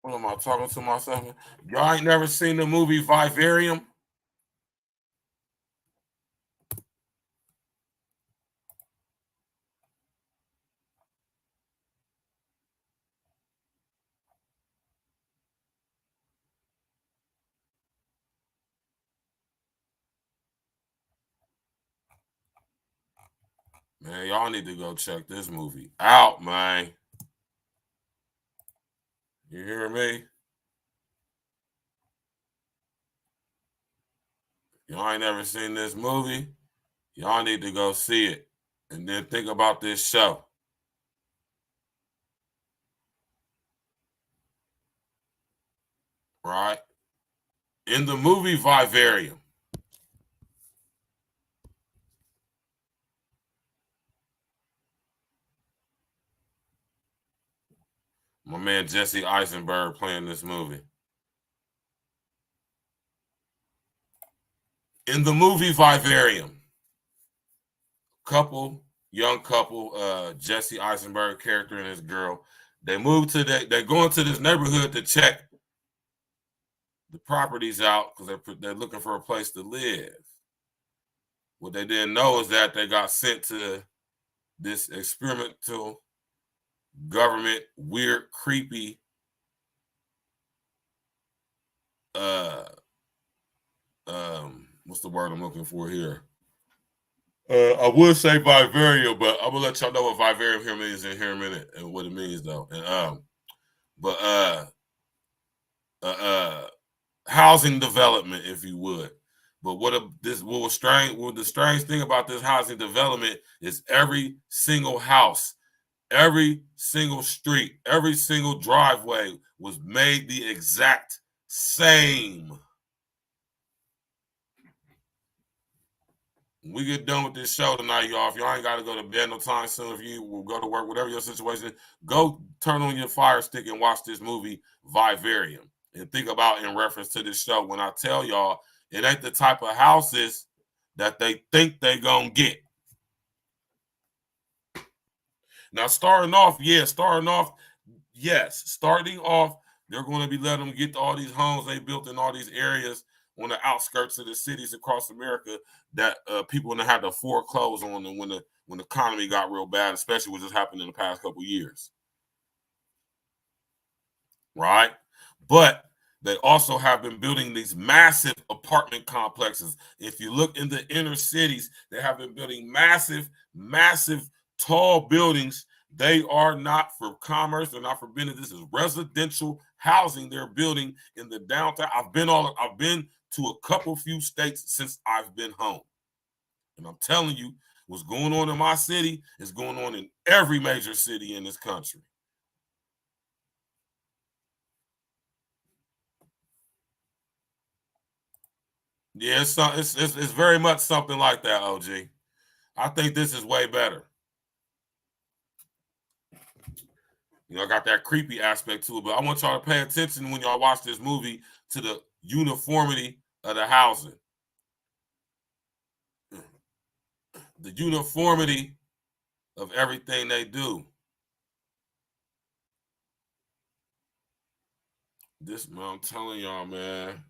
What am I talking to myself? Y'all ain't never seen the movie Vivarium? Man, y'all need to go check this movie out, man. You hear me? Y'all ain't never seen this movie? Y'all need to go see it. And then think about this show. Right? In the movie Vivarium, my man Jesse Eisenberg playing this movie. In the movie Vivarium, young couple, Jesse Eisenberg character and his girl, they go into this neighborhood to check the properties out because they're looking for a place to live. What they didn't know is that they got sent to this experimental government, weird, creepy, what's the word I'm looking for here? I would say Vivarium, but I'm gonna let y'all know what Vivarium here means in here in a minute and what it means though. And housing development, if you would. But the strange thing about this housing development is every single house, every single street, every single driveway was made the exact same. We get done with this show tonight, y'all. If y'all ain't got to go to bed no time soon, if you will go to work, whatever your situation is, go turn on your Fire Stick and watch this movie, Vivarium. And think about in reference to this show when I tell y'all it ain't the type of houses that they think they gonna get. Now, starting off, they're going to be letting them get to all these homes they built in all these areas on the outskirts of the cities across America that people are going to have to foreclose on them when the economy got real bad, especially what just happened in the past couple of years. Right? But they also have been building these massive apartment complexes. If you look in the inner cities, they have been building massive, tall buildings. They are not for commerce. They're not for business. This is residential housing they're building in the downtown. I've been to a few states since I've been home. And I'm telling you, what's going on in my city is going on in every major city in this country. Yeah, it's very much something like that, OG. I think this is way better. You know, I got that creepy aspect to it, but I want y'all to pay attention when y'all watch this movie to the uniformity of the housing. The uniformity of everything they do. This, man, I'm telling y'all, man.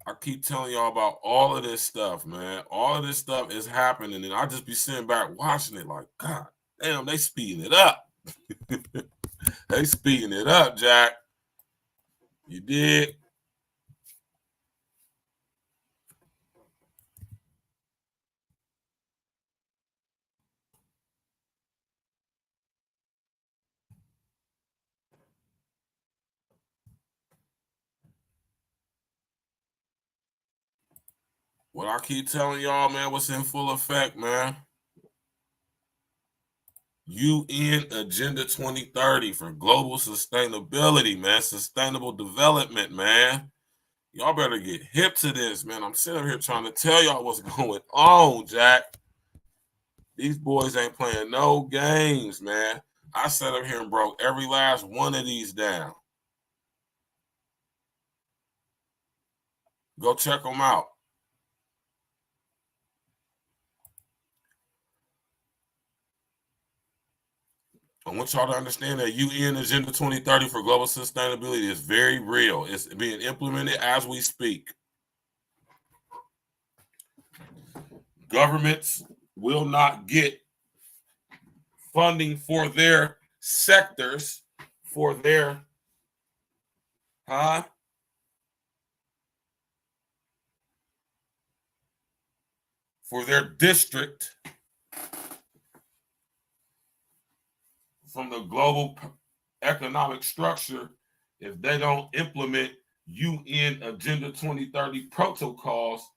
I keep telling y'all about all of this stuff, man. All of this stuff is happening, and I just be sitting back watching it like, God damn, they speeding it up. They speeding it up, Jack. You did. What I keep telling y'all, man, what's in full effect, man. UN Agenda 2030 for global sustainability, man. Sustainable development, man. Y'all better get hip to this, man. I'm sitting here trying to tell y'all what's going on, Jack. These boys ain't playing no games, man. I sat up here and broke every last one of these down. Go check them out. I want y'all to understand that UN Agenda 2030 for global sustainability is very real. It's being implemented as we speak. Governments will not get funding for their sectors, for their district from the global economic structure if they don't implement UN Agenda 2030 protocols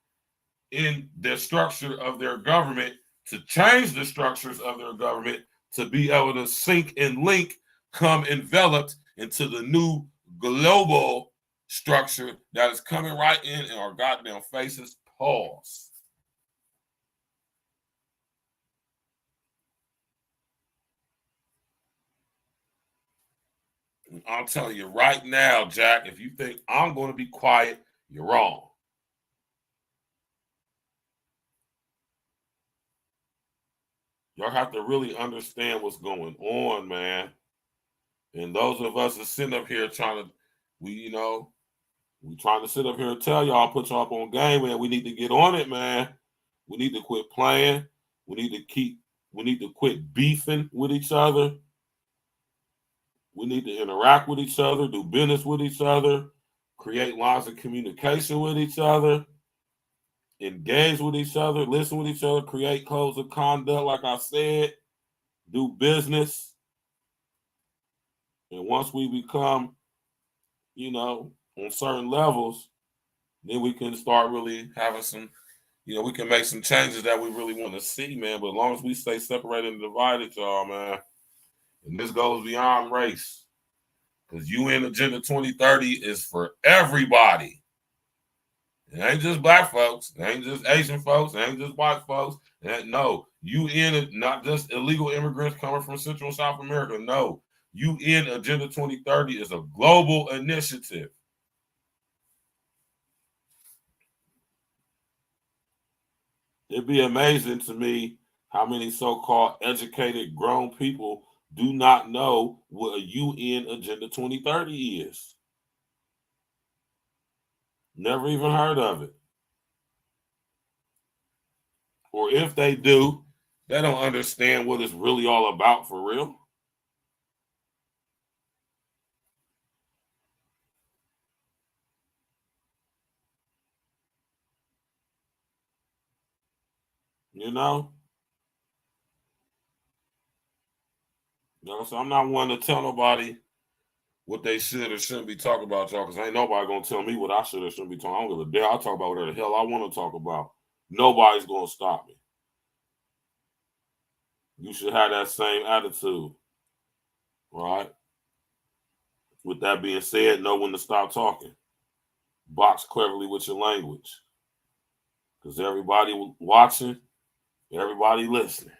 in the structure of their government to change the structures of their government to be able to sync and link, come enveloped into the new global structure that is coming right in our goddamn faces. Pause. I'm telling you right now, Jack, if you think I'm going to be quiet, you're wrong. Y'all have to really understand what's going on, man. And those of us that sitting up here trying to, we trying to sit up here and tell y'all, put y'all up on game, man. We need to get on it, man. We need to quit playing. We need to quit beefing with each other. We need to interact with each other, do business with each other, create lines of communication with each other, engage with each other, listen with each other, create codes of conduct, like I said, do business. And once we become, you know, on certain levels, then we can start really having some, you know, we can make some changes that we really want to see, man. But as long as we stay separated and divided, y'all, man, and this goes beyond race, because UN Agenda 2030 is for everybody. It ain't just black folks. It ain't just Asian folks. It ain't just white folks. No, UN, not just illegal immigrants coming from Central and South America. No, UN Agenda 2030 is a global initiative. It'd be amazing to me how many so-called educated grown people do not know what a UN Agenda 2030 is. Never even heard of it. Or if they do, they don't understand what it's really all about for real. You know? So I'm not one to tell nobody what they should or shouldn't be talking about, y'all, because ain't nobody going to tell me what I should or shouldn't be talking. I don't give a damn. I'll talk about whatever the hell I want to talk about. Nobody's going to stop me. You should have that same attitude, right? With that being said, know when to stop talking. Box cleverly with your language. Because everybody watching, everybody listening.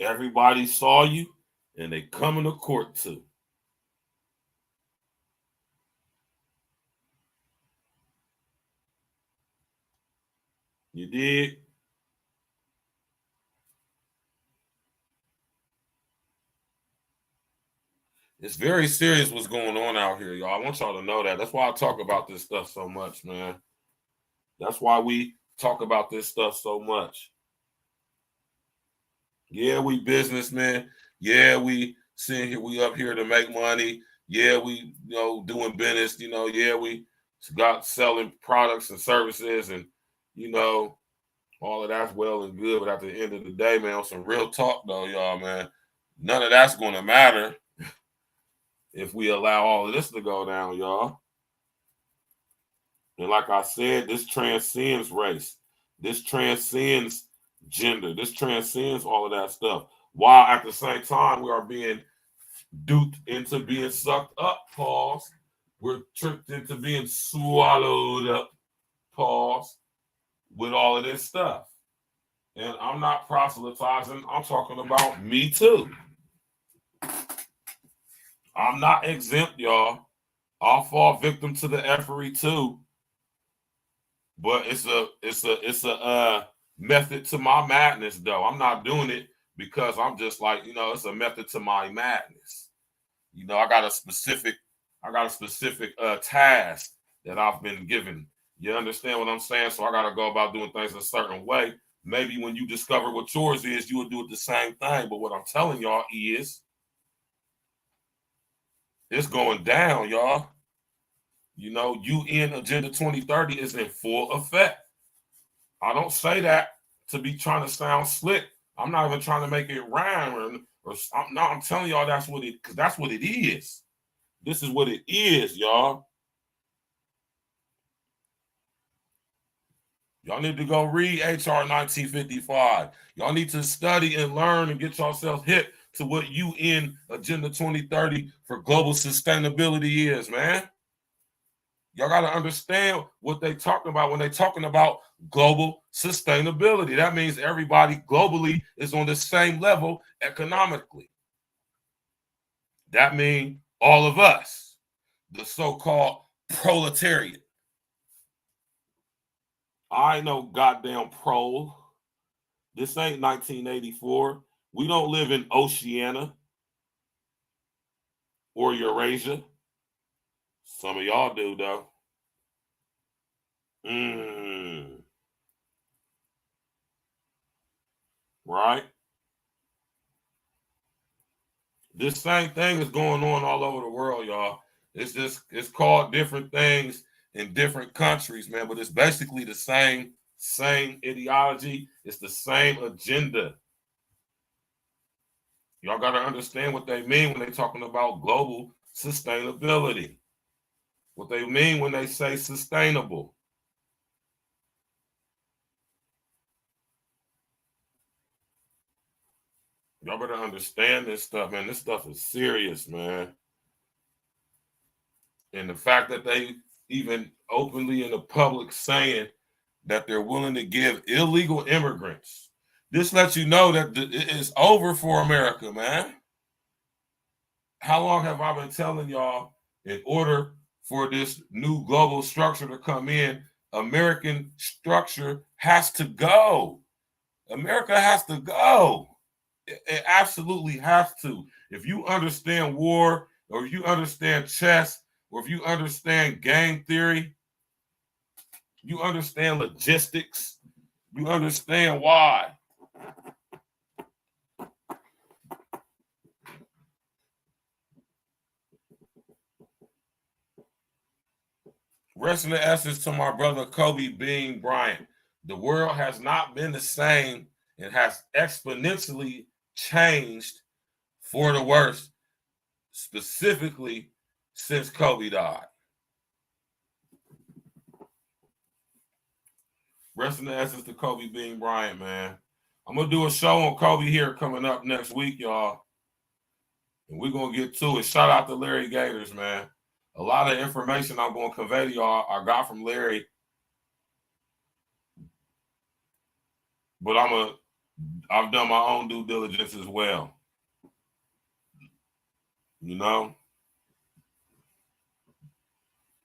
Everybody saw you, and they coming to court too. You dig? It's very serious what's going on out here, y'all. I want y'all to know that. That's why I talk about this stuff so much, man. That's why we talk about this stuff so much. Yeah, we businessmen. Yeah, we sitting here, we up here to make money. Yeah, we, you know, doing business, you know, yeah, we got selling products and services and, you know, all of that's well and good. But at the end of the day, man, on some real talk though, y'all, man, none of that's going to matter if we allow all of this to go down, y'all. And like I said, this transcends race. This transcends gender. This transcends all of that stuff. While at the same time, we are being duped into being sucked up, pause. We're tricked into being swallowed up, pause, with all of this stuff. And I'm not proselytizing. I'm talking about me too. I'm not exempt, y'all. I'll fall victim to the effery too. But it's a method to my madness, though. I'm not doing it because I'm just like, you know, it's a method to my madness. You know, I got a specific task that I've been given. You understand what I'm saying? So I got to go about doing things a certain way. Maybe when you discover what yours is, you will do it the same thing. But what I'm telling y'all is, it's going down, y'all. You know, UN Agenda 2030 is in full effect. I don't say that to be trying to sound slick. I'm not even trying to make it rhyme I'm telling y'all that's what it is. This is what it is, y'all. Y'all need to go read HR 1955. Y'all need to study and learn and get yourselves hip to what UN Agenda 2030 for global sustainability is, man. Y'all got to understand what they're talking about when they're talking about global sustainability. That means everybody globally is on the same level economically. That means all of us, the so-called proletariat. I ain't no goddamn pro. This ain't 1984. We don't live in Oceania or Eurasia. Some of y'all do, though. Right? This same thing is going on all over the world, y'all. It's called different things in different countries, man, but it's basically the same ideology. It's the same agenda. Y'all got to understand what they mean when they're talking about global sustainability. What they mean when they say sustainable. Y'all better understand this stuff, man. This stuff is serious, man. And the fact that they even openly in the public saying that they're willing to give illegal immigrants, this lets you know that it is over for America, man. How long have I been telling y'all, in order for this new global structure to come in, American structure has to go. America has to go. It absolutely has to. If you understand war, or if you understand chess, or if you understand game theory, you understand logistics, you understand why. Rest in the essence to my brother Kobe Bean Bryant. The world has not been the same and has exponentially changed for the worse, specifically since Kobe died. Rest in the essence to Kobe Bean Bryant, man. I'm going to do a show on Kobe here coming up next week, y'all. And we're going to get to it. Shout out to Larry Gators, man. A lot of information I'm going to convey to y'all I got from Larry. But I've done my own due diligence as well. You know?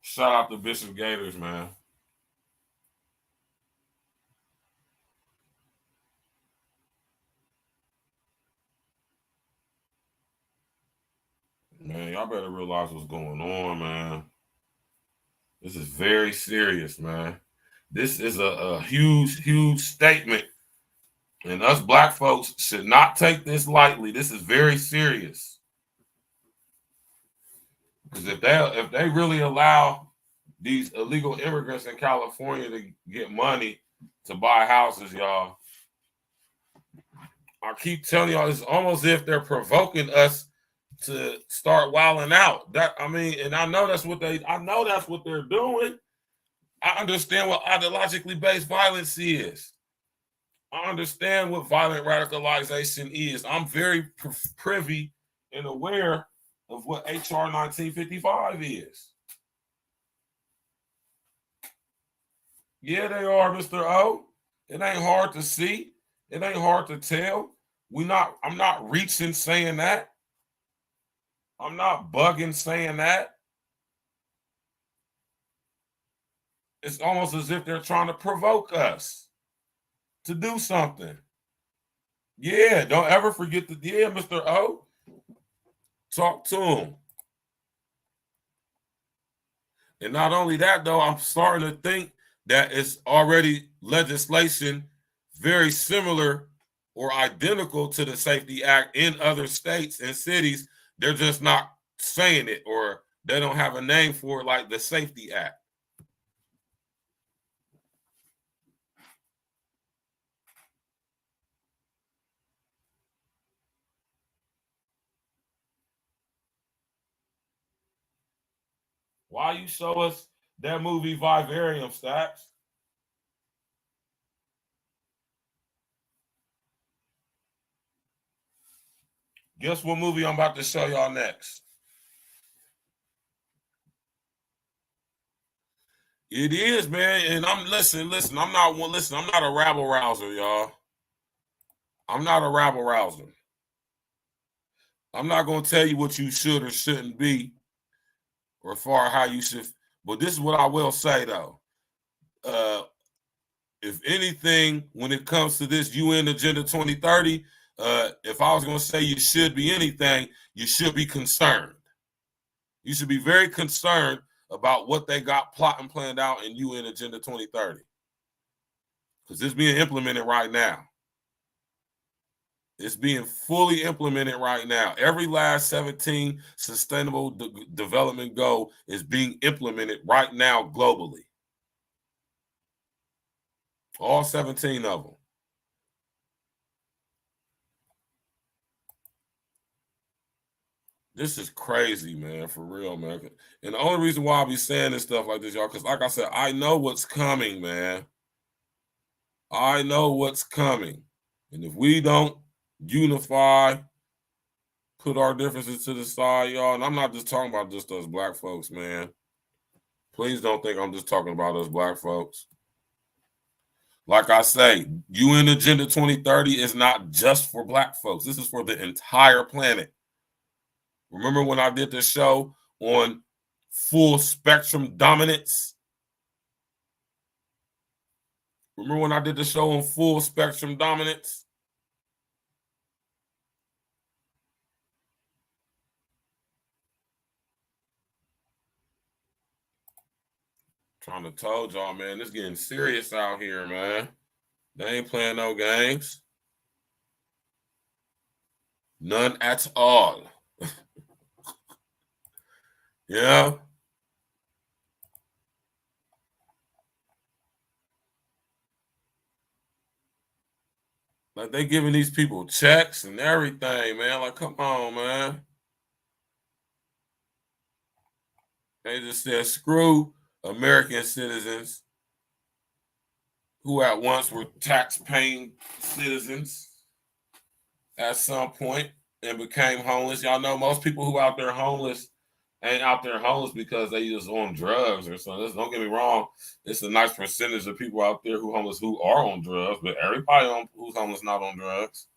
Shout out to Bishop Gators, man. Man, y'all better realize what's going on, man. This is very serious, man. This is a huge, huge statement. And us black folks should not take this lightly. This is very serious. Because if they really allow these illegal immigrants in California to get money to buy houses, y'all, I keep telling y'all, it's almost as if they're provoking us to start wilding out. And I know that's what they're doing. I understand what ideologically based violence is. I understand what violent radicalization is. I'm very privy and aware of what HR 1955 is. Yeah, they are, Mr. O. It ain't hard to see. It ain't hard to tell. I'm not reaching saying that. I'm not bugging saying that. It's almost as if they're trying to provoke us to do something. Yeah, don't ever forget Mr. O. Talk to him. And not only that, though, I'm starting to think that it's already legislation very similar or identical to the Safety Act in other states and cities. They're just not saying it, or they don't have a name for it, like the Safety Act. Why you show us that movie Vivarium, Stacks? Guess what movie I'm about to show y'all next? It is, man. And I'm not a rabble rouser, y'all. I'm not a rabble rouser. I'm not going to tell you what you should or shouldn't be, or far how you should. But this is what I will say, though. If anything, when it comes to this UN Agenda 2030, if I was going to say you should be anything, you should be concerned. You should be very concerned about what they got plotting planned out in UN Agenda 2030. Because it's being implemented right now. It's being fully implemented right now. Every last 17 sustainable development goal is being implemented right now globally. All 17 of them. This is crazy, man, for real, man. And the only reason why I be saying this stuff like this, y'all, because like I said, I know what's coming, man. I know what's coming. And if we don't unify, put our differences to the side, y'all, and I'm not just talking about just us black folks, man. Please don't think I'm just talking about us black folks. Like I say, UN Agenda 2030 is not just for black folks. This is for the entire planet. Remember when I did this show on full spectrum dominance? Remember when I did the show on full spectrum dominance? Trying to told y'all, man, it's getting serious out here, man. They ain't playing no games. None at all. Yeah. Like they giving these people checks and everything, man. Like, come on, man. They just said, screw American citizens who at once were tax-paying citizens at some point and became homeless. Y'all know most people who out there homeless ain't out there homeless because they just on drugs or something. Don't get me wrong. It's a nice percentage of people out there who homeless who are on drugs, but everybody who's homeless not on drugs.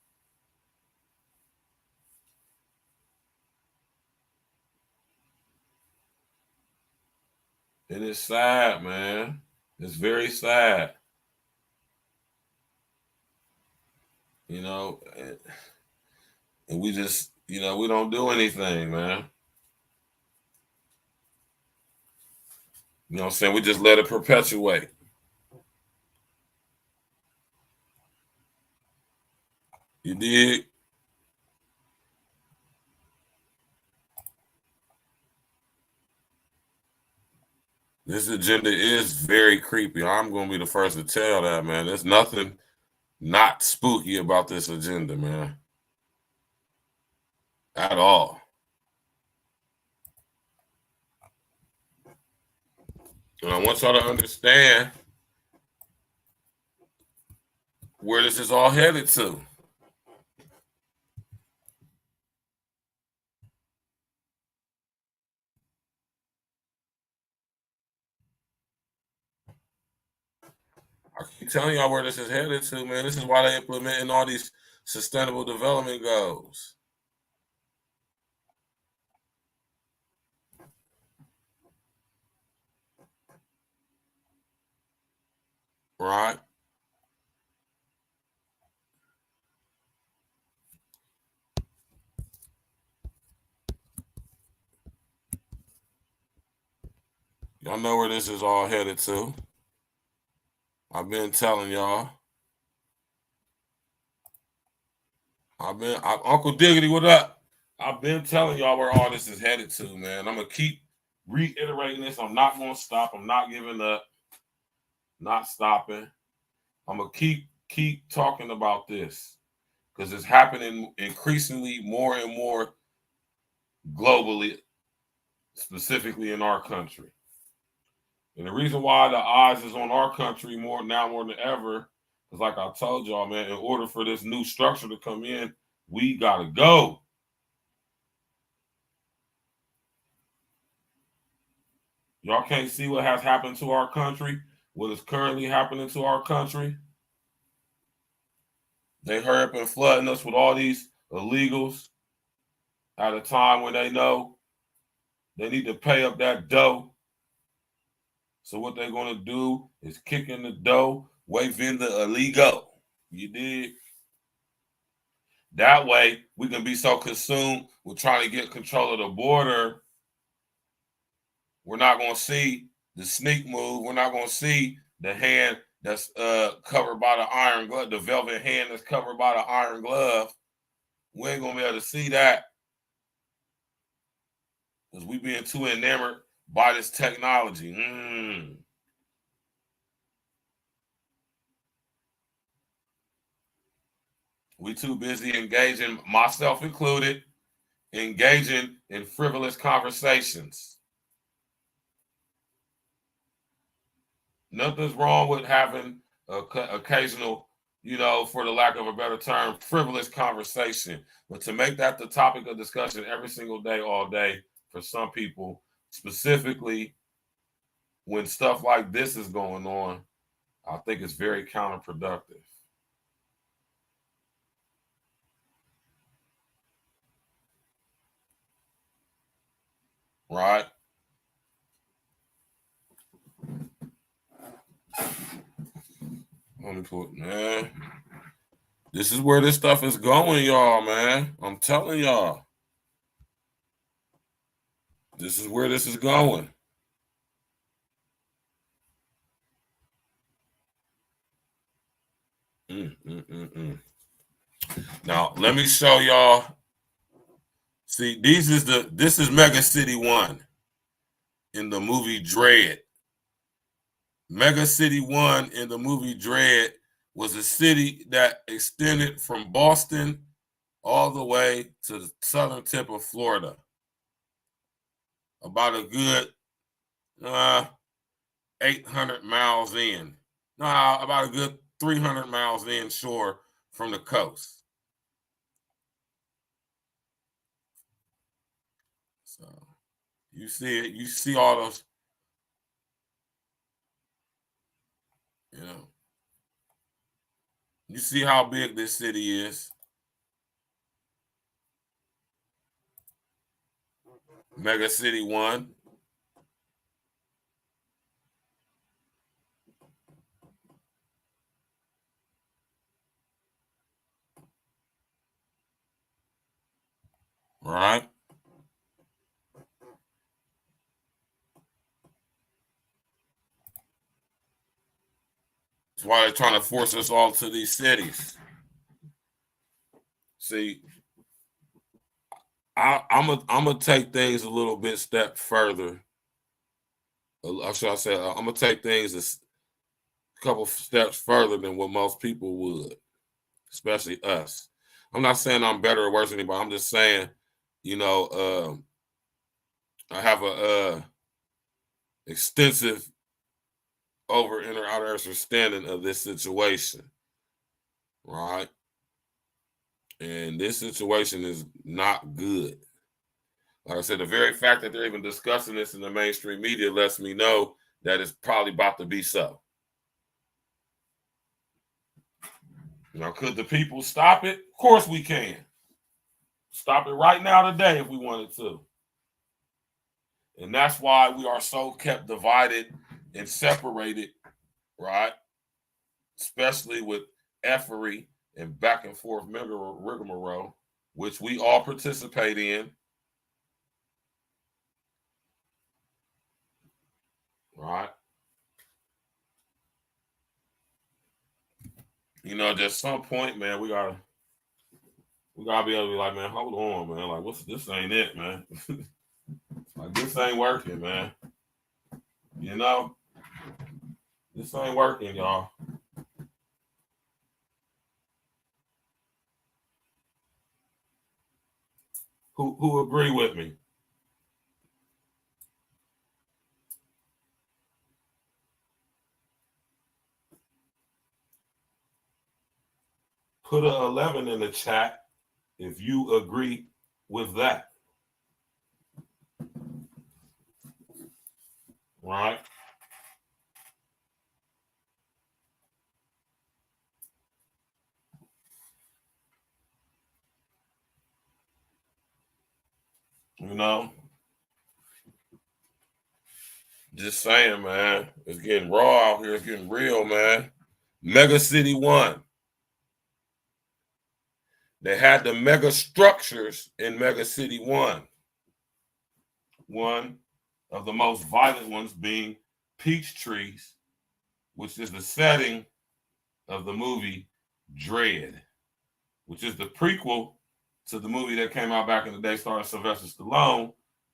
It is sad, man. It's very sad. You know, and we just, you know, we don't do anything, man. You know what I'm saying? We just let it perpetuate. You dig? This agenda is very creepy. I'm going to be the first to tell that, man. There's nothing not spooky about this agenda, man. At all. And I want y'all to understand where this is all headed to. I keep telling y'all where this is headed to, man. This is why they're implementing all these sustainable development goals. Right? Y'all know where this is all headed to. I've been telling y'all. Uncle Diggity, what up? I've been telling y'all where all this is headed to, man. I'm going to keep reiterating this. I'm not going to stop. I'm not giving up. Not stopping. I'm going to keep talking about this because it's happening increasingly more and more globally, specifically in our country. And the reason why the eyes is on our country more than ever is, like I told y'all, man, in order for this new structure to come in, we got to go. Y'all can't see what has happened to our country, what is currently happening to our country. They hurry up and flooding us with all these illegals at a time when they know they need to pay up that dough. So what they're going to do is kick in the dough, wave in the illegal. You dig? That way, we can be so consumed with trying to get control of the border, we're not going to see the sneak move. We're not going to see the hand that's covered by the iron glove, the velvet hand that's covered by the iron glove. We ain't going to be able to see that because we being too enamored by this technology. We too busy engaging, myself included, engaging in frivolous conversations. Nothing's wrong with having occasional, for the lack of a better term, frivolous conversation. But to make that the topic of discussion every single day, all day, for some people, specifically when stuff like this is going on, I think it's very counterproductive. Right? Let me put, man. This is where this stuff is going, y'all, man. I'm telling y'all. This is where this is going. Now, let me show y'all. See, this is Mega City 1 in the movie Dread. Mega City 1 in the movie Dread was a city that extended from Boston all the way to the southern tip of Florida. About a good 800 miles in. About a good 300 miles inshore from the coast. So you see it, you see all those, you see how big this city is. Mega City 1. Right? That's why they're trying to force us all to these cities. See, I'm gonna take things a little bit step further. Should I say, I'm gonna take things a couple steps further than what most people would, especially us. I'm not saying I'm better or worse than anybody. I'm just saying, I have a extensive over inner outer understanding of this situation, right? And this situation is not good. Like I said, the very fact that they're even discussing this in the mainstream media lets me know that it's probably about to be so. Now, could the people stop it? Of course we can. Stop it right now today if we wanted to. And that's why we are so kept divided and separated, right? Especially with effery and back and forth rigmarole, which we all participate in. Right? At some point, man, we gotta be able to be like, man, hold on, man. Like, this ain't it, man. Like, this ain't working, man. This ain't working, y'all. Who agree with me? Put an 11 in the chat if you agree with that. Right? Just saying, man. It's getting raw out here. It's getting real, man. Mega City 1. They had the mega structures in Mega City 1. One of the most violent ones being Peach Trees, which is the setting of the movie Dread, which is the prequel to the movie that came out back in the day starring Sylvester Stallone,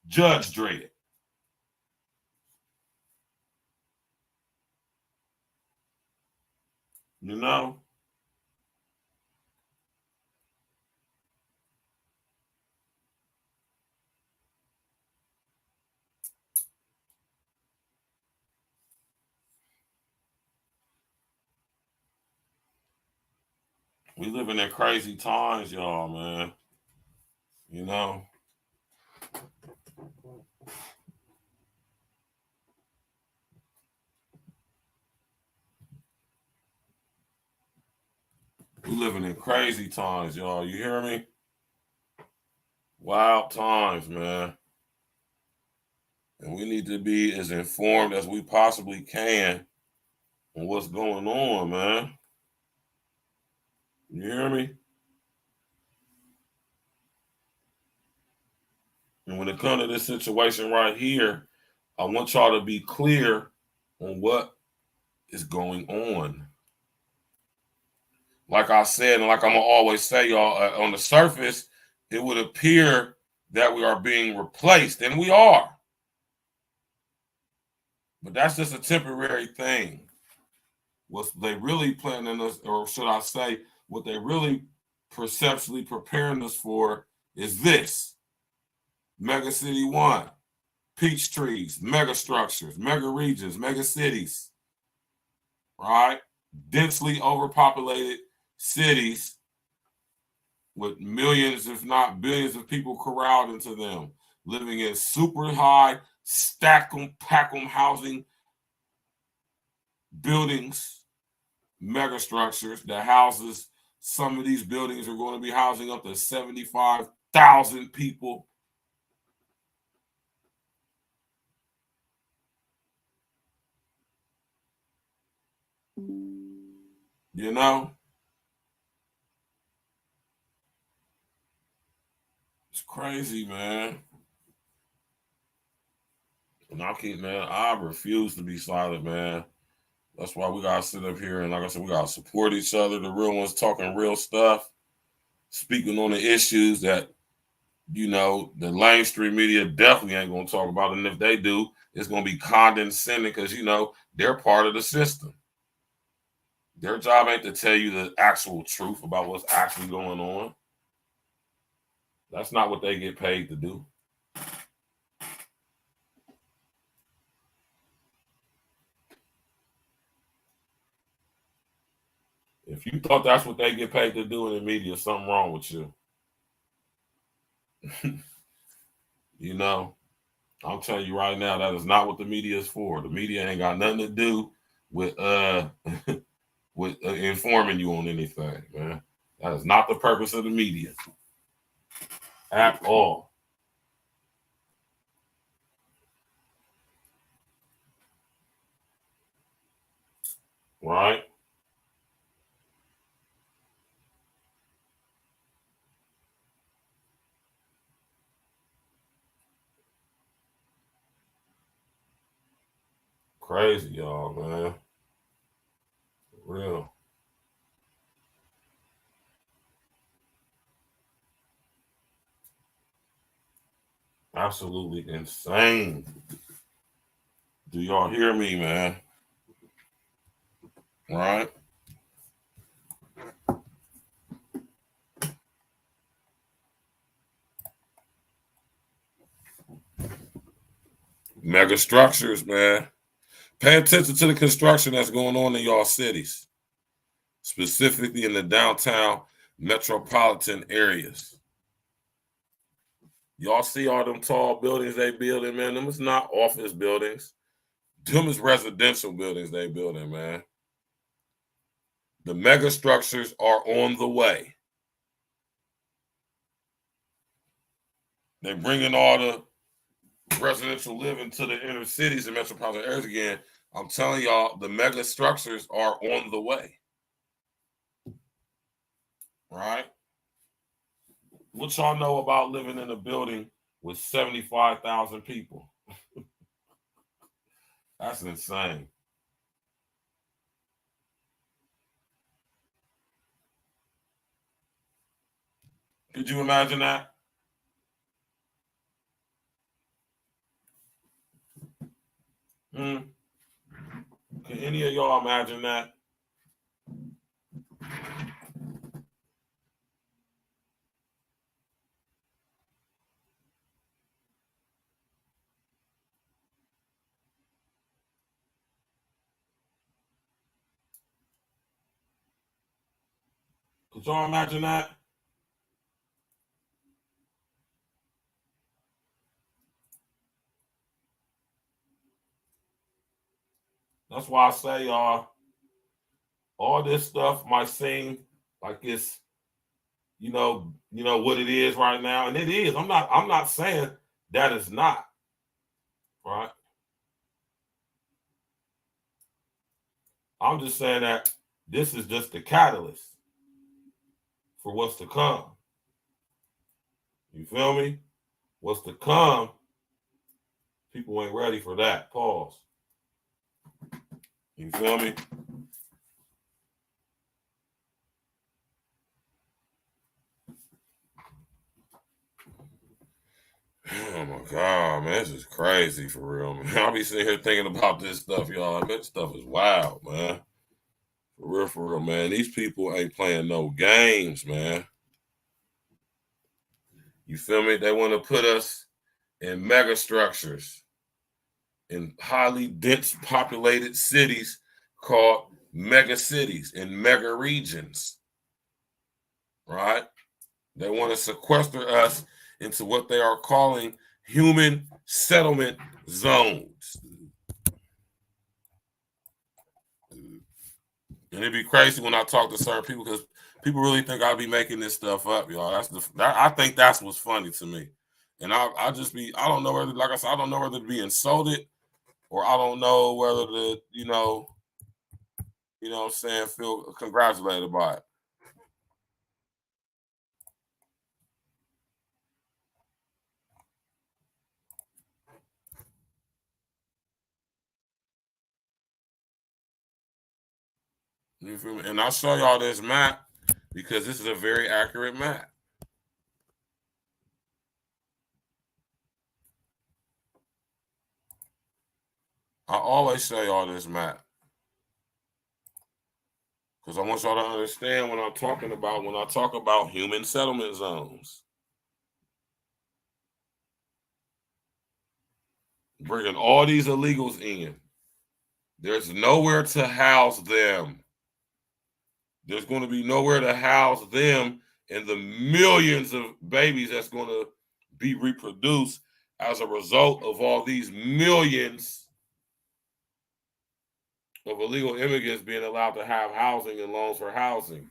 Judge Dredd. We living in crazy times, y'all, man. You know. We living in crazy times, y'all. You hear me? Wild times, man. And we need to be as informed as we possibly can on what's going on, man. You hear me? And when it comes to this situation right here, I want y'all to be clear on what is going on. Like I said, and like I'm going to always say, y'all, on the surface, it would appear that we are being replaced, and we are. But that's just a temporary thing. What they really planning us, or should I say, what they really perceptually preparing us for is this. Mega City 1, peach trees, mega structures, mega regions, mega cities, right? Densely overpopulated cities with millions, if not billions of people corralled into them, living in super high, stack 'em, pack 'em housing buildings, mega structures that houses, some of these buildings are going to be housing up to 75,000 people. You know? It's crazy, man. And I refuse to be silent, man. That's why we gotta sit up here and, like I said, we gotta support each other. The real ones talking real stuff, speaking on the issues that, you know, the mainstream media definitely ain't gonna talk about. And if they do, it's gonna be condescending because, you know, they're part of the system. Their job ain't to tell you the actual truth about what's actually going on. That's not what they get paid to do. If you thought that's what they get paid to do in the media, something wrong with you. You know, I'm telling you right now, that is not what the media is for. The media ain't got nothing to do with with informing you on anything, man. That is not the purpose of the media at all. Right? Crazy, y'all, man. Real. Absolutely insane. Do y'all hear me, man? Right? Mega structures, man. Pay attention to the construction that's going on in y'all cities, specifically in the downtown metropolitan areas. Y'all see all them tall buildings they building, man? Them is not office buildings. Them is residential buildings they building, man. The mega structures are on the way. They're bringing all the residential living to the inner cities and metropolitan areas again. I'm telling y'all, the mega structures are on the way. Right? What y'all know about living in a building with 75,000 people? That's insane. Could you imagine that? Can any of y'all imagine that? Could y'all imagine that? That's why I say, y'all, all this stuff might seem like it's, you know what it is right now, and it is. I'm not saying that it's not, right? I'm just saying that this is just the catalyst for what's to come. You feel me? What's to come, people ain't ready for that. Pause. You feel me? Oh my God, man, this is crazy for real, man. I'll be sitting here thinking about this stuff, y'all. This stuff is wild, man. For real, man. These people ain't playing no games, man. You feel me? They want to put us in mega structures, in highly dense populated cities called mega cities, in mega regions, right? They want to sequester us into what they are calling human settlement zones. And it'd be crazy when I talk to certain people because people really think I'll be making this stuff up, y'all. I think that's what's funny to me. And I just be, I don't know whether, like I said, I don't know whether to be insulted or I don't know whether to, you know what I'm saying, feel congratulated by it. You feel me? And I'll show y'all this map because this is a very accurate map. I always show y'all this map because I want y'all to understand what I'm talking about when I talk about human settlement zones. Bringing all these illegals in. There's nowhere to house them. There's going to be nowhere to house them and the millions of babies that's going to be reproduced as a result of all these millions of illegal immigrants being allowed to have housing and loans for housing.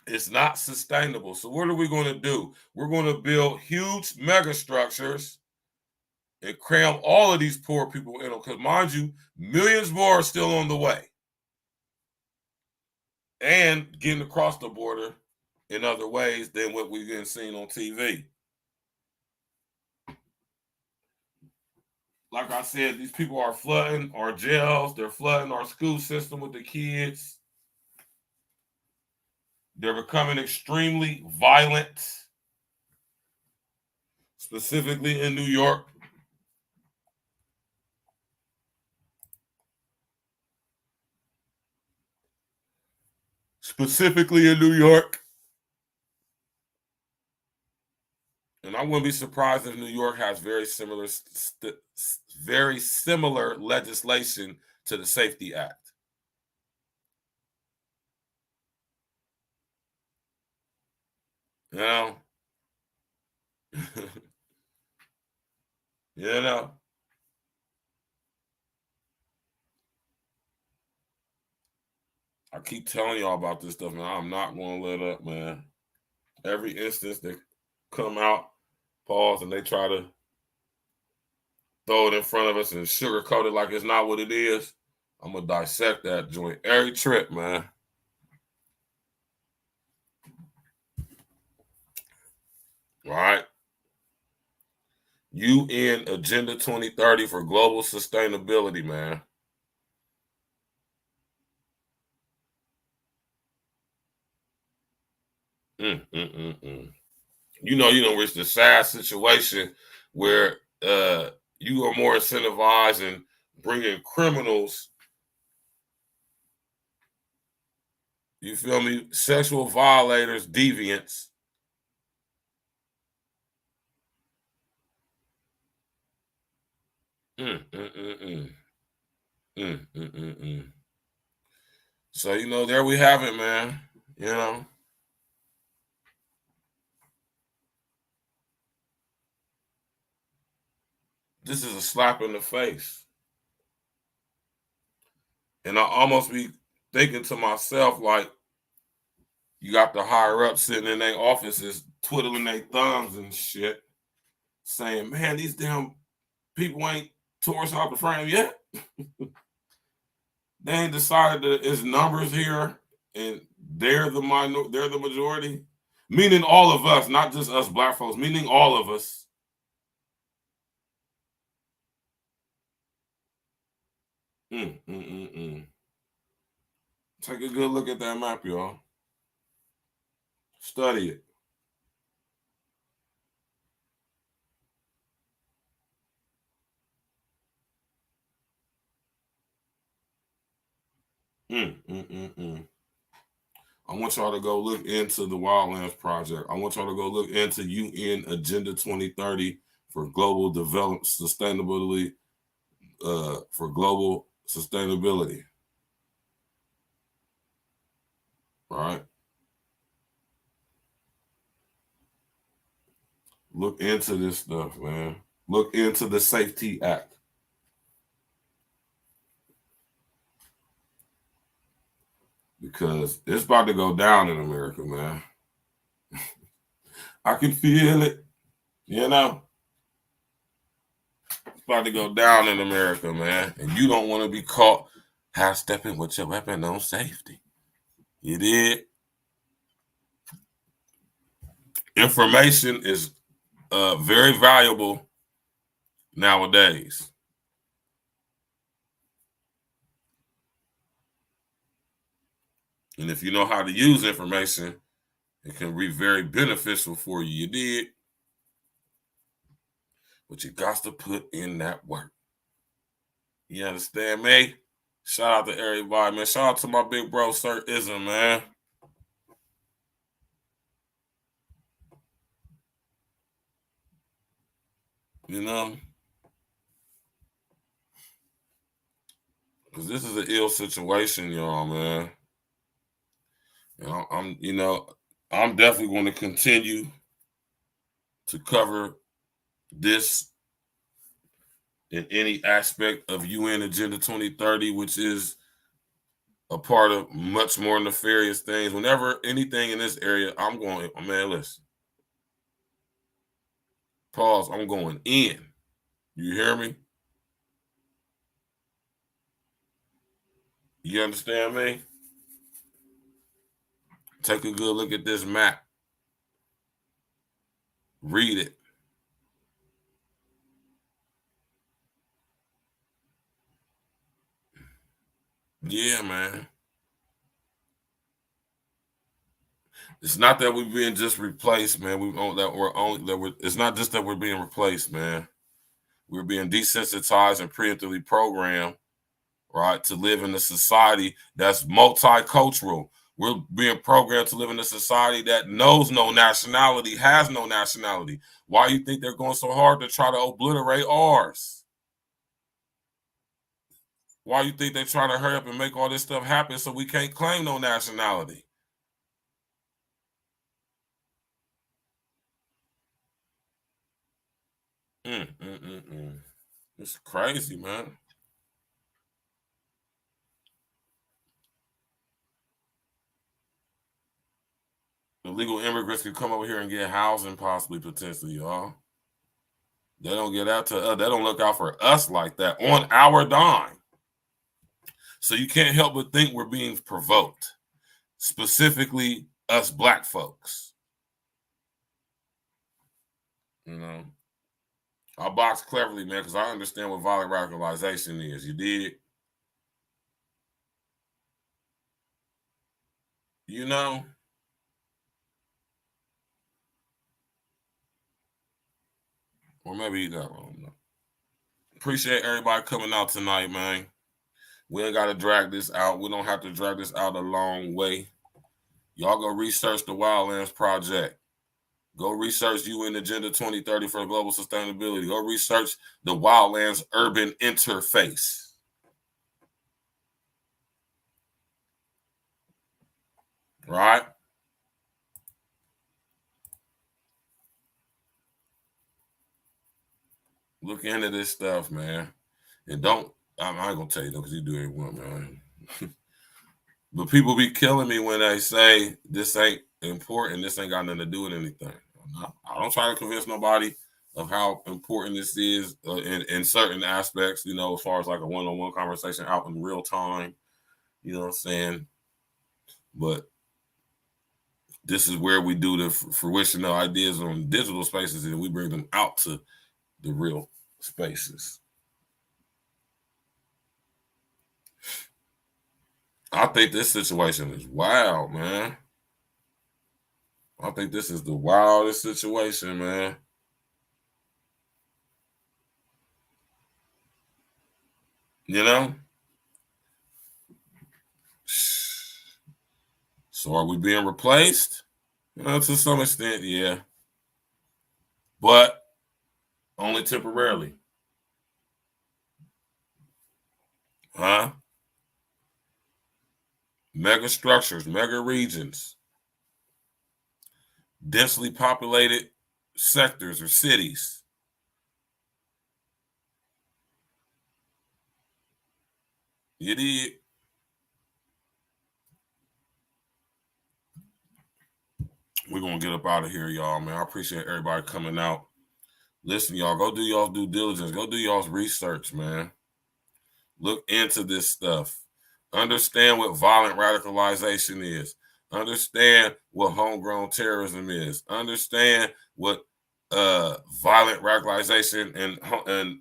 It's not sustainable. So what are we going to do? We're going to build huge mega structures and cram all of these poor people in them. Because mind you, millions more are still on the way. And getting across the border in other ways than what we've been seeing on TV. Like I said, these people are flooding our jails. They're flooding our school system with the kids. They're becoming extremely violent, specifically in New York. Specifically in New York. And I wouldn't be surprised if New York has very similar legislation to the Safety Act. You know? You know? I keep telling y'all about this stuff, man. I'm not going to let up, man. Every instance that come out, pause, and they try to throw it in front of us and sugarcoat it like it's not what it is, I'm going to dissect that joint every trip, man. All right? UN Agenda 2030 for global sustainability, man. You know, you don't reach the sad situation where you are more incentivized in bringing criminals, you feel me, sexual violators, deviants, So, you know, there we have it, man. You know? This is a slap in the face. And I almost be thinking to myself, like, you got the higher up sitting in their offices twiddling their thumbs and shit, saying, man, these damn people ain't tore us out the frame yet. They ain't decided that it's numbers here and they're the majority. Meaning all of us, not just us black folks, meaning all of us. Take a good look at that map, y'all. Study it. I want y'all to go look into the Wildlands Project. I want y'all to go look into UN Agenda 2030 for global development, sustainability, for global sustainability. Right? Look into this stuff, man. Look into the Safety Act. Because it's about to go down in America, man. I can feel it, you know. It's about to go down in America, man. And you don't want to be caught half-stepping with your weapon on safety. You did. Information is very valuable nowadays. And if you know how to use information, it can be very beneficial for you. You did. But you got to put in that work. You understand me? Shout out to everybody, man. Shout out to my big bro, Sir Ism, man. You know? Because this is an ill situation, y'all, man. You know, I'm definitely going to continue to cover this in any aspect of UN Agenda 2030, which is a part of much more nefarious things. Whenever anything in this area, I'm going, man, listen. Pause, I'm going in. You hear me? You understand me? Take a good look at this map. Read it. Yeah, man. It's not that we're being just replaced, man. It's not just that we're being replaced, man. We're being desensitized and preemptively programmed, right, to live in a society that's multicultural. We're being programmed to live in a society that knows no nationality, has no nationality. Why do you think they're going so hard to try to obliterate ours? Why do you think they're trying to hurry up and make all this stuff happen so we can't claim no nationality? It's crazy, man. Illegal immigrants can come over here and get housing, possibly, potentially, y'all. They don't get out to us. They don't look out for us like that on our dime. So you can't help but think we're being provoked, specifically us black folks. You know, I box cleverly, man, because I understand what violent radicalization is. You did? You know? Or maybe you got wrong. Appreciate everybody coming out tonight, man. We ain't got to drag this out. We don't have to drag this out a long way. Y'all go research the Wildlands Project. Go research UN Agenda 2030 for global sustainability. Go research the Wildlands Urban Interface. Right? Look into this stuff, man. And don't, I'm not going to tell you, though, because you do it one, man. But people be killing me when they say this ain't important, this ain't got nothing to do with anything. I don't try to convince nobody of how important this is in certain aspects, you know, as far as like a one-on-one conversation out in real time, you know what I'm saying? But this is where we do the fruition of ideas on digital spaces, and we bring them out to the real spaces. I think this situation is wild, man. I think this is the wildest situation, man. You know? So are we being replaced? You know, to some extent, yeah. But only temporarily. Huh? Mega structures, mega regions, densely populated sectors or cities. You did. We're going to get up out of here, y'all, man. I appreciate everybody coming out. Listen, y'all, go do y'all's due diligence. Go do y'all's research, man. Look into this stuff. Understand what violent radicalization is. Understand what homegrown terrorism is. Understand what violent radicalization and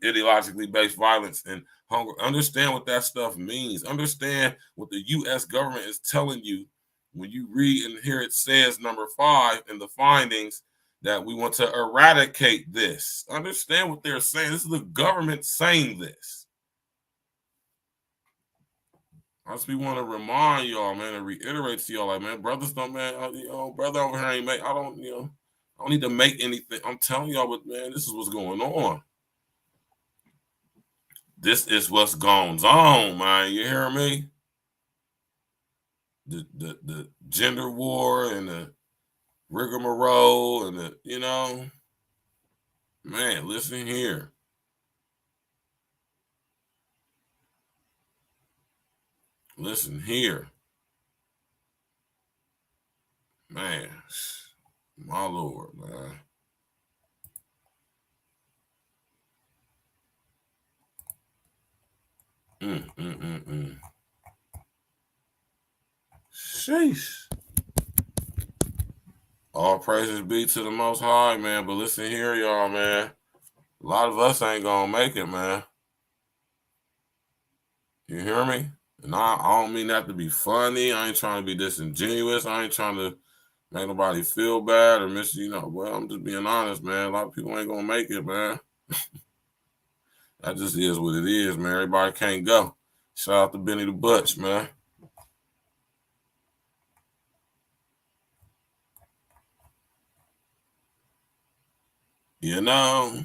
ideologically based violence and hunger. Understand what that stuff means. Understand what the U.S. government is telling you when you read and hear it says number 5 in the findings that we want to eradicate this. Understand what they're saying. This is the government saying this. I just want to remind y'all, man, and reiterate to y'all, like, man, brothers don't, man, brother over here ain't make, I don't need to make anything. I'm telling y'all, but man, this is what's going on. This is what's going on, man. You hear me? The gender war and the rigmarole and the, you know, man, listen here. Listen here. Man, my Lord, man. Sheesh. All praises be to the Most High, man. But listen here, y'all, man. A lot of us ain't gonna make it, man. You hear me? And I don't mean that to be funny. I ain't trying to be disingenuous. I ain't trying to make nobody feel bad or miss, well, I'm just being honest, man. A lot of people ain't gonna make it, man. That just is what it is, man. Everybody can't go. Shout out to Benny the Butch, man. You know,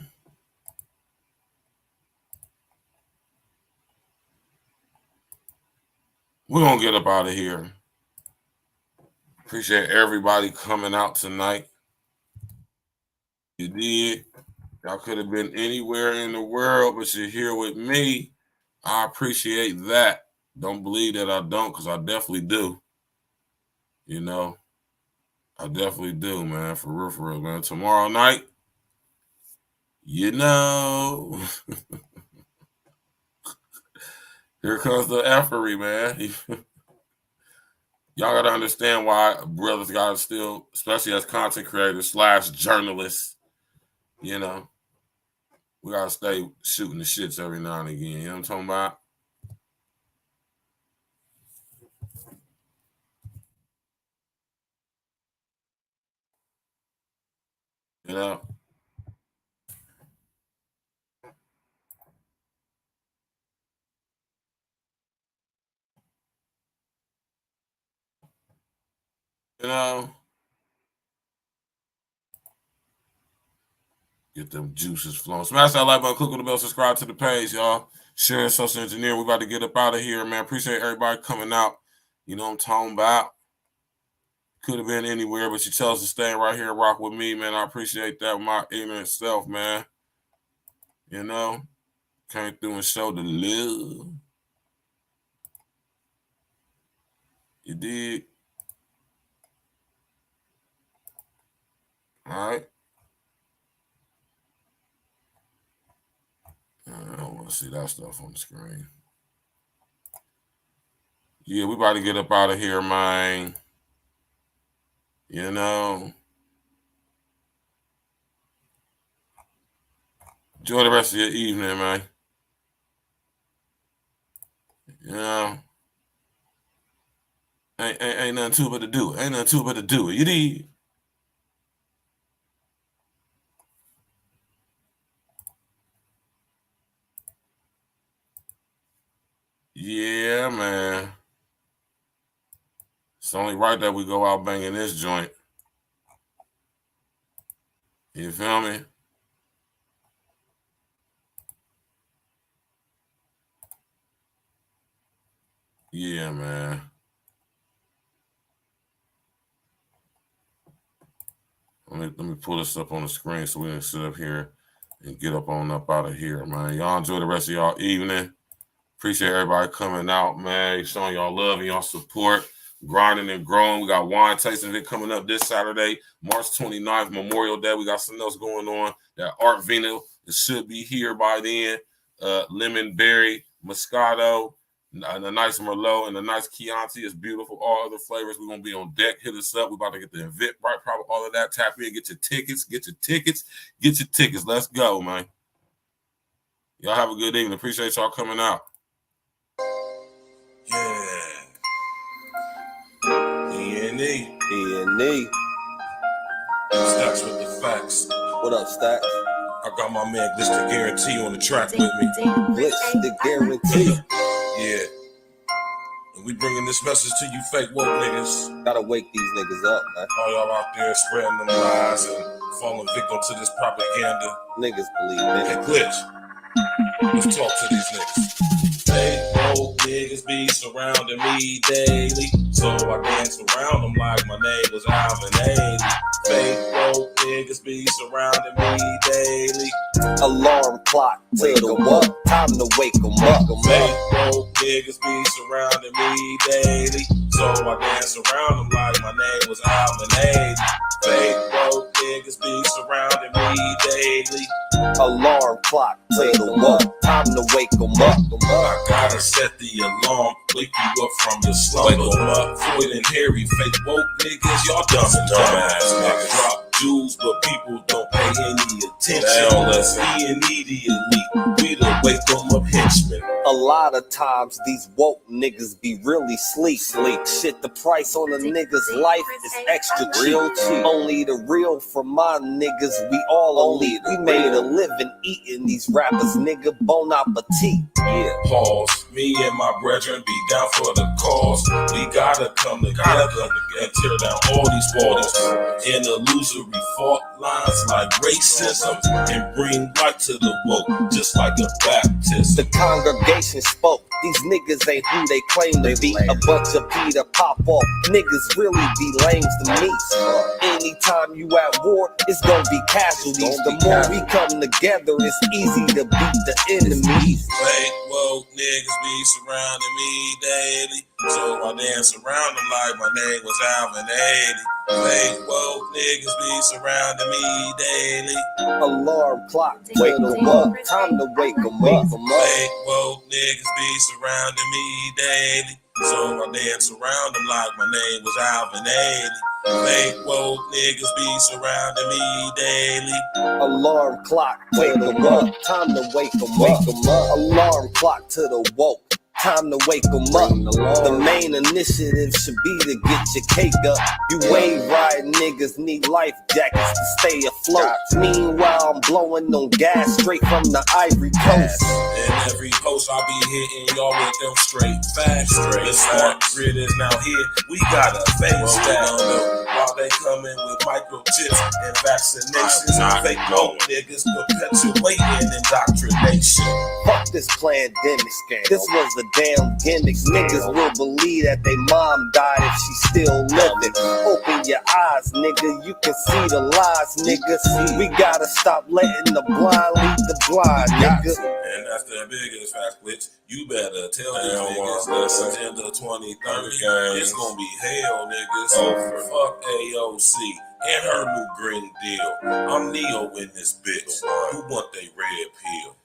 we're going to get up out of here. Appreciate everybody coming out tonight. You did. Y'all could have been anywhere in the world, but you're here with me. I appreciate that. Don't believe that I don't, because I definitely do. You know, I definitely do, man. For real, man. Tomorrow night, you know, here comes the effery, man. Y'all got to understand why brothers got to still, especially as content creators / journalists, you know, we got to stay shooting the shits every now and again. You know what I'm talking about? You know? You know? Get them juices flowing. Smash that like button, click on the bell, subscribe to the page, y'all. Share Social Engineer. We about to get up out of here, man. Appreciate everybody coming out. You know what I'm talking about? Could have been anywhere, but you chose to stay right here and rock with me, man. I appreciate that with my ignorant self, man. You know, came through and showed the love. You did. All right. I don't want to see that stuff on the screen. Yeah, we about to get up out of here, man. You know. Enjoy the rest of your evening, man. You know. Ain't nothing to it but to do it. Ain't nothing to it but to do it. You did. Yeah, man. It's only right that we go out banging this joint. You feel me? Yeah, man. Let me pull this up on the screen so we can sit up here and get up out of here, man. Y'all enjoy the rest of y'all evening. Appreciate everybody coming out, man. Showing y'all love and y'all support. Grinding and growing. We got wine tasting event coming up this Saturday, March 29th, Memorial Day. We got something else going on. That Art Vino, it should be here by then. Lemon berry, Moscato, and a nice Merlot, and a nice Chianti is beautiful. All other flavors. We're going to be on deck. Hit us up. We're about to get the event right, probably all of that. Tap in, get your tickets, get your tickets. Let's go, man. Y'all have a good evening. Appreciate y'all coming out. Yeah. E&E. Stacks with the facts. What up, Stacks? I got my man Glitch the Guarantee on the track with me. Glitch the Guarantee. Yeah. And we bringing this message to you fake woke niggas. Gotta wake these niggas up, man. All y'all out there spreading them lies and falling victim to this propaganda. Niggas believe it. Hey, Glitch. Let's talk to these niggas. Fake woke niggas be surrounding me daily, so I dance around them like my name was Alvin Ailey. Fake woke niggas be surrounding me daily. Alarm clock, wake 'em up. Time to wake 'em up. Fake woke niggas be surrounding me daily, so I dance around them like my name was Alvin Ailey. Fake woke niggas be surrounding me daily. Alarm clock, wake 'em up. Time to wake 'em up. I gotta set the alarm, wake you up from your slumber. Wake 'em up, Floyd and Harry, fake woke niggas, y'all dumbass niggas. Drop jewels, but people don't pay any attention. Now let's be immediately, we the wake 'em up henchmen. A lot of times these woke niggas be really sleep. Shit, the price on a nigga's life is extra real cheap. Only the real for my niggas, we all elite. We made a living eating these rappers, nigga, bon appetit. Yeah. Pause. Me and my brethren be down for the cause. We gotta come together and tear down all these walls and illusory fault lines like racism and bring light to the woke, just like a baptism. The congregation spoke. These niggas ain't who they claim to be. A bunch of Peter pop off niggas really be lames to me. Anytime you at war, it's gonna be casualties. The more we come together, it's easy to beat the enemies. Fake woke niggas be surrounding me daily, so I dance around them like my name was Alvin Ailey. Fake woke niggas be surrounding me daily. Alarm clock, wake 'em up. Time to wake 'em up. Fake woke niggas be surrounding me daily, so I dance around them like my name was Alvin Ailey. Fake woke niggas be surrounding me daily. Alarm clock, wake 'em up. Time to wake 'em up. Alarm clock to the woke. Time to wake 'em up. The main initiative should be to get your cake up. You wave riding niggas need life jackets to stay afloat. Meanwhile, I'm blowing on gas straight from the Ivory Coast. In every post, I'll be hitting y'all with them straight facts. The smart grid is now here. We gotta face that. While they they coming with microchips and vaccinations. Fake woke niggas perpetuating indoctrination. Fuck this pandemic. This was a damn gimmick. Niggas will believe that they mom died if she still living. Open your eyes, nigga. You can see the lies, nigga. We gotta stop letting the blind lead the blind, nigga. And that's the biggest fact, which you better tell these niggas that's Agenda 2030. It's gonna be hell, niggas. Fuck AOC and her new Green Deal. I'm Neo in this bitch. Who want they red pill?